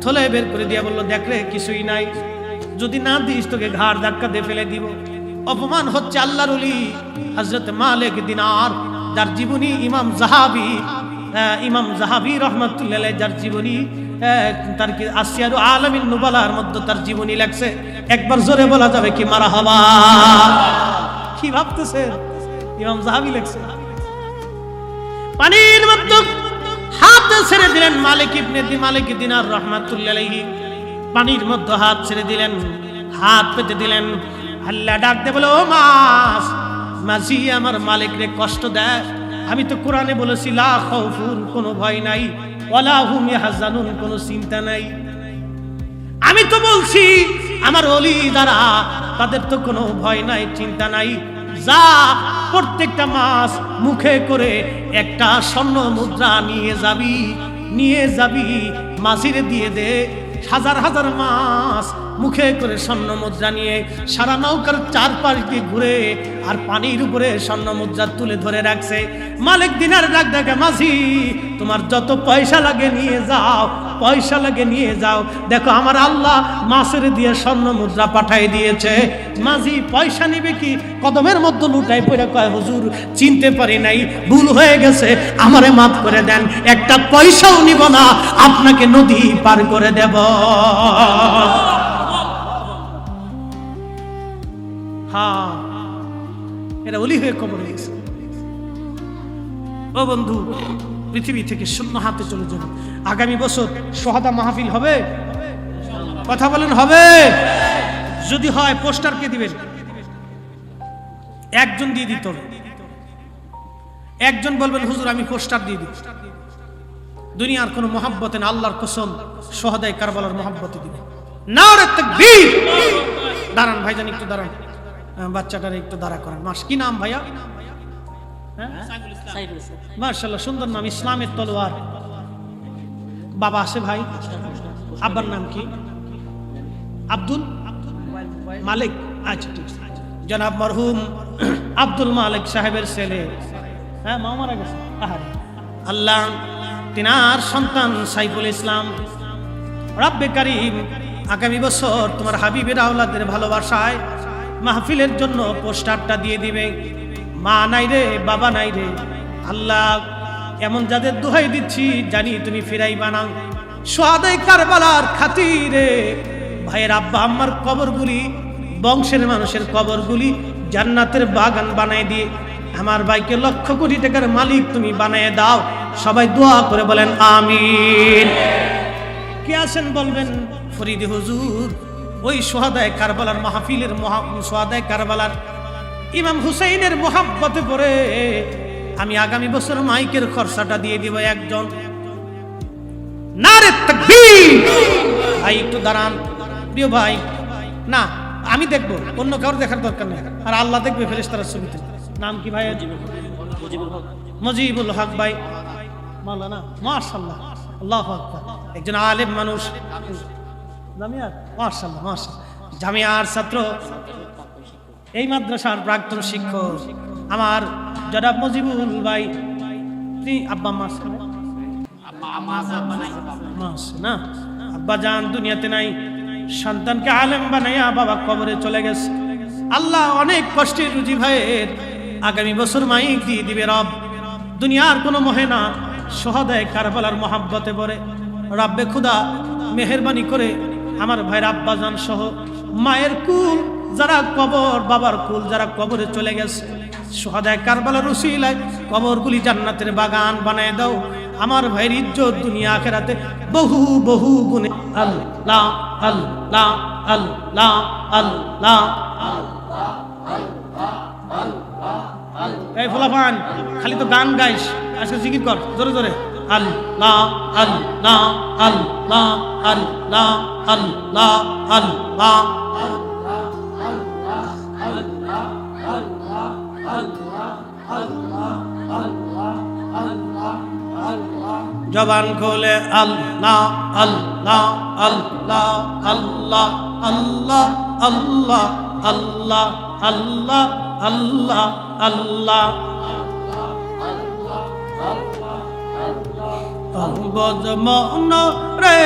থলে বের করে দিয়া বললো, দেখ রে, কিছুই নাই, যদি না দিস তোকে ঘাড় ধাক্কা দিয়ে ফেলে দিব। অপমান হচ্ছে আল্লাহর ওলি হযরত মালিক দিনার, যার জীবনী ইমাম জাহাবি রহমাতুল্লাহ আলাইহি, যার জীবনী তার কি আসিয়ারু আলামিন নুবালার মধ্যে তার জীবনী লেখছে। একবার জোরে বলা যাবে কি মারহাবা? কি ভাবতেছেন? ইমাম জাহাবি লেখছে। পানির মধ্যে হাত ছেড়ে দিলেন মালিক দিনার রাহমাতুল্লাহ আলাইহি, পানির মধ্যে হাত ছেড়ে দিলেন, হাত পেতে দিলেন। আল্লাহ ডাক দে বলে, ও মাছ, মাঝি আমার মালিক রে কষ্ট দেয়। আমি তো কোরআনে বলেছি লা খাউফুন, কোনো ভয় নাই, ওয়ালা হুম ইয়াহজানুন, কোনো চিন্তা নাই। আমি তো বলছি আমার ওলি দ্বারা তাদের তো কোনো ভয় নাই, চিন্তা নাই। যা, প্রত্যেকটা মাছ মুখে করে একটা স্বর্ণ মুদ্রা নিয়ে যাবি, মাঝিরে দিয়ে দে। হাজার হাজার মাছ মুখে করে স্বর্ণ মুদ্রা নিয়ে সারা নৌকার চারপাশ দিয়ে ঘুরে আর পানির উপরে স্বর্ণ মুদ্রা তুলে ধরে রাখছে। মালিক দিনার ডাক ডাকে, মাঝি, তোমার যত পয়সা লাগে নিয়ে যাও, পয়সা লাগে নিয়ে যাও। দেখো আমার আল্লাহ মাছের দিয়ে স্বর্ণ মুদ্রা পাঠাই দিয়েছে। মাঝি পয়সা নিবে কি, কদমের মধ্যে লুটাই পড়ে কয়, হুজুর চিনতে পারি নাই, ভুল হয়ে গেছে, আমারে মাফ করে দেন, একটা পয়সাও নিব না, আপনাকে নদী পার করে দেব। হ্যাঁ, এরা ওলি হয়ে কবরে গেছে। ও বন্ধু, পৃথিবী থেকে শূন্য হাতে চলে যাবে। আগামী বছর সোহাদা মাহফিল হবে? কথা বলেন হবে? যদি হয় পোস্টার কে দিবেন? একজন দিয়ে দিত, একজন বলবেন হুজুর আমি পোস্টার দিয়ে দিই। দুনিয়ার কোনো মহাব্বতে না, আল্লাহর কসম সোহাদায়ে কারবালার মহাব্বতে দিবে। নারে তাকবীর! দাঁড়ান ভাইজান, একটু দাঁড়ান, বাচ্চাটার একটু দাঁড়া করেন। মাস কি নাম ভাইয়া? মাশাআল্লাহ, সুন্দর নাম, ইসলামের তলোয়ার। বাবা আছে ভাই? আব্বার নাম কি? আব্দুল মালিক। আচ্ছা ঠিক আছে, জনাব মরহুম আব্দুল মালিক সাহেবের ছেলে। হ্যাঁ, মা মারা গেছে। আল্লাহ তিনার সন্তান সাইফুল ইসলাম, রব্বে কারীম আগামী বছর তোমার হাবিবের আওলাদের ভালোবাসায় মাহফিলের জন্য পোস্টারটা দিয়ে দিবে। মা নাই রে, বাবা নাই রে, আল্লাহ এমন যাদের দোহাই দিচ্ছি জানি তুমি ফিরাইবা না, সোহাদায়ে কারবালার খাতিরে ভাইয়ের আব্বা আম্মার কবরগুলি, বংশের মানুষের কবরগুলি জান্নাতের বাগান বানায় দিয়ে আমার ভাইকে লক্ষ কোটি টাকার মালিক তুমি বানিয়ে দাও। সবাই দোয়া করে বলেন আমিন। কে আছেন বলবেন? ফরিদি হুজুর ওই সোহাদায়ে কারবালার মাহফিলের সোহাদায়ে কারবালার ইমাম হুসাইনের মোহাব্বতে পড়ে আমি আগামী বছর মাইকের খরচাটা দিয়ে দিব একজন। নারে তাকবীর! ভাই একটু দাঁড়ান প্রিয় ভাই, না আমি দেখবো, অন্য কারো দেখার দরকার নেই, আর আল্লাহ দেখবে ফেরেশতার ছবিতে। নাম কি ভাই? মুজিবুল হক ভাই মাওলানা, মাশাআল্লাহ, আল্লাহু আকবার, একজন আলেম মানুষ, জামিয়ার, মাশাআল্লাহ মাশাআল্লাহ, জামিয়ার ছাত্র, এই মাদ্রাসার প্রাক্তন শিক্ষক আমার জনাব মুজিবুল ভাই। আব্বা মাস না, আব্বা জান দুনিয়াতে নাই, সন্তানকে আলেম বানাইয়া বাবা কবরে চলে গেছে। আল্লাহ অনেক কষ্টের রুজি ভাইয়ের আগামী বছর মাইক দিয়ে দিবে রব। দুনিয়ার কোনো মোহে না, সোহাদায়ে কারবালার মহাব্বতে পড়ে রব্বে খুদা মেহেরবানি করে আমার ভাইয়ের আব্বা জান সহ মায়ের কুল যারা কবর, বাবার কুল যারা কবরে চলে গেছে, সোহাদায়ে কারবালার উসিলায় কবরগুলি জান্নাতের বাগান বানায় দাও। আমার ভাইয়ের ইজ্জত দুনিয়া আখিরাতে বহু বহু গুণে। আল্লাহ আল্লাহ আল্লাহ আল্লাহ। এই ফুলাফান খালি তো গান গাইস, আজকে জিকির কর জোরে জোরে। আল্লাহ আল্লাহ আল্লাহ আল্লাহ আল্লাহ আল্লাহ। জবান খোলে আল্লাহ আল্লাহ আল্লাহ আল্লাহ আল্লাহ আল্লাহ আল্লাহ আল্লাহ আল্লাহ আল্লাহ। বজ মন রে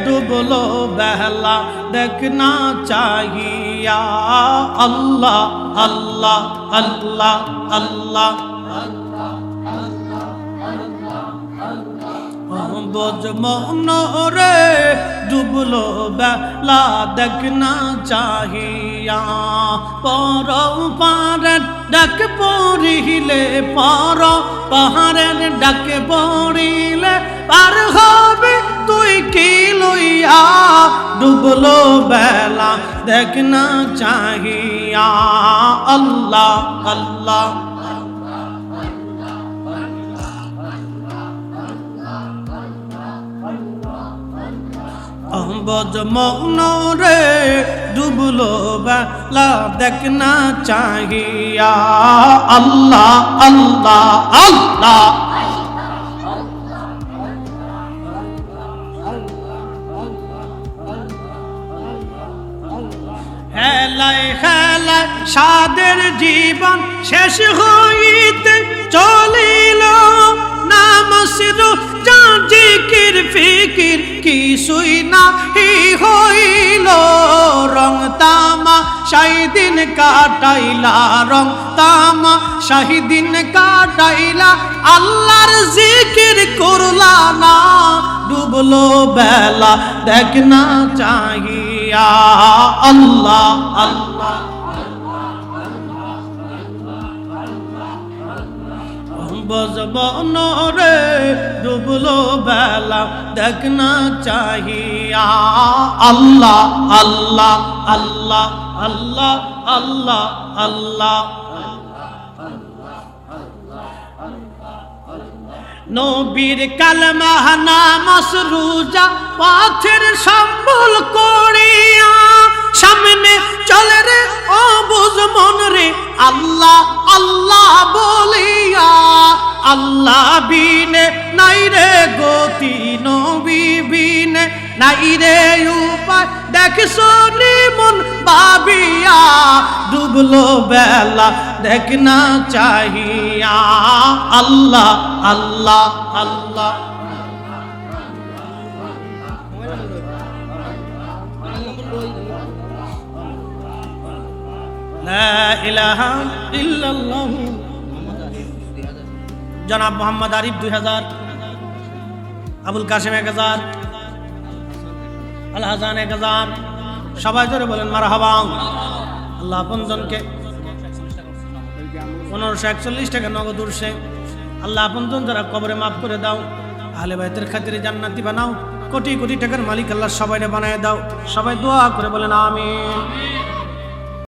ডুবলো বেহলা দেখনা চাহিয়া। আল্লাহ আল্লাহ আল্লাহ আল্লাহ। বজ মন রে ডুবলো বেলা দেখনা চাহিয়া। পর পাহাড়ের ডাক পড়িলে, পর পাহাড়ের ডাক পড়িলে পার হবে তুই কি লইয়া। ডুবলো বেলা দেখনা চাহিয়া। আল্লাহ আল্লাহ। বজ মন রে ডুবলো বেলা দেখনা চাহিয়া। আল্লাহ আল্লাহ আল্লাহ। হেলায় হেলায় সাদের জীবন শেষ হইতে চলিল। নামাজ রোজা জিকির ফিকির কিছুই নাহি হইল। রং তামা শাহিদিন কাটাইলা, রং তামা শাহিদিন কাটাইলা। আল্লাহর জিকির করলা না, ডুবলো বেলা দেখনা চাহিয়া। আল্লাহ আল্লাহ। বজবন রে ডুবলো বেলা দেখনা চাহিয়া। আল্লাহ আল্লাহ আল্লাহ আল্লাহ আল্লাহ আল্লাহ। নবীর কালমা নামাজ রোজা পথের সম্বল করিয়া। সামনে চলে রে অবুঝ মন রে আল্লাহ আল্লাহ বলিয়া। আল্লাহ বিনে নাই রে গতি, নবী বিনে নাই রে উপায়। দেখছো মন ভাবিয়া, ডুবলো বেলা দেখনা চাহিয়া। আল্লাহ আল্লাহ আল্লাহ। লা ইলাহা ইল্লাল্লাহু জনাব মোহাম্মদ আরিফ 2000, আবুল কাশেম 1000, আল হাসান 1000। সবাই ধরে বলেন মারহাবা। আল্লাহ আপনজনকে 1541 টাকা নগদ উঠছে। আল্লাহ আপনজন যারা কবরে মাফ করে দাও, আহলে বাইতের খাতিরে জান্নাতি বানাও, কোটি কোটি টাকার মালিক আল্লাহ সবাইরে বানায় দাও। সবাই দোয়া করে বলেন আমিন।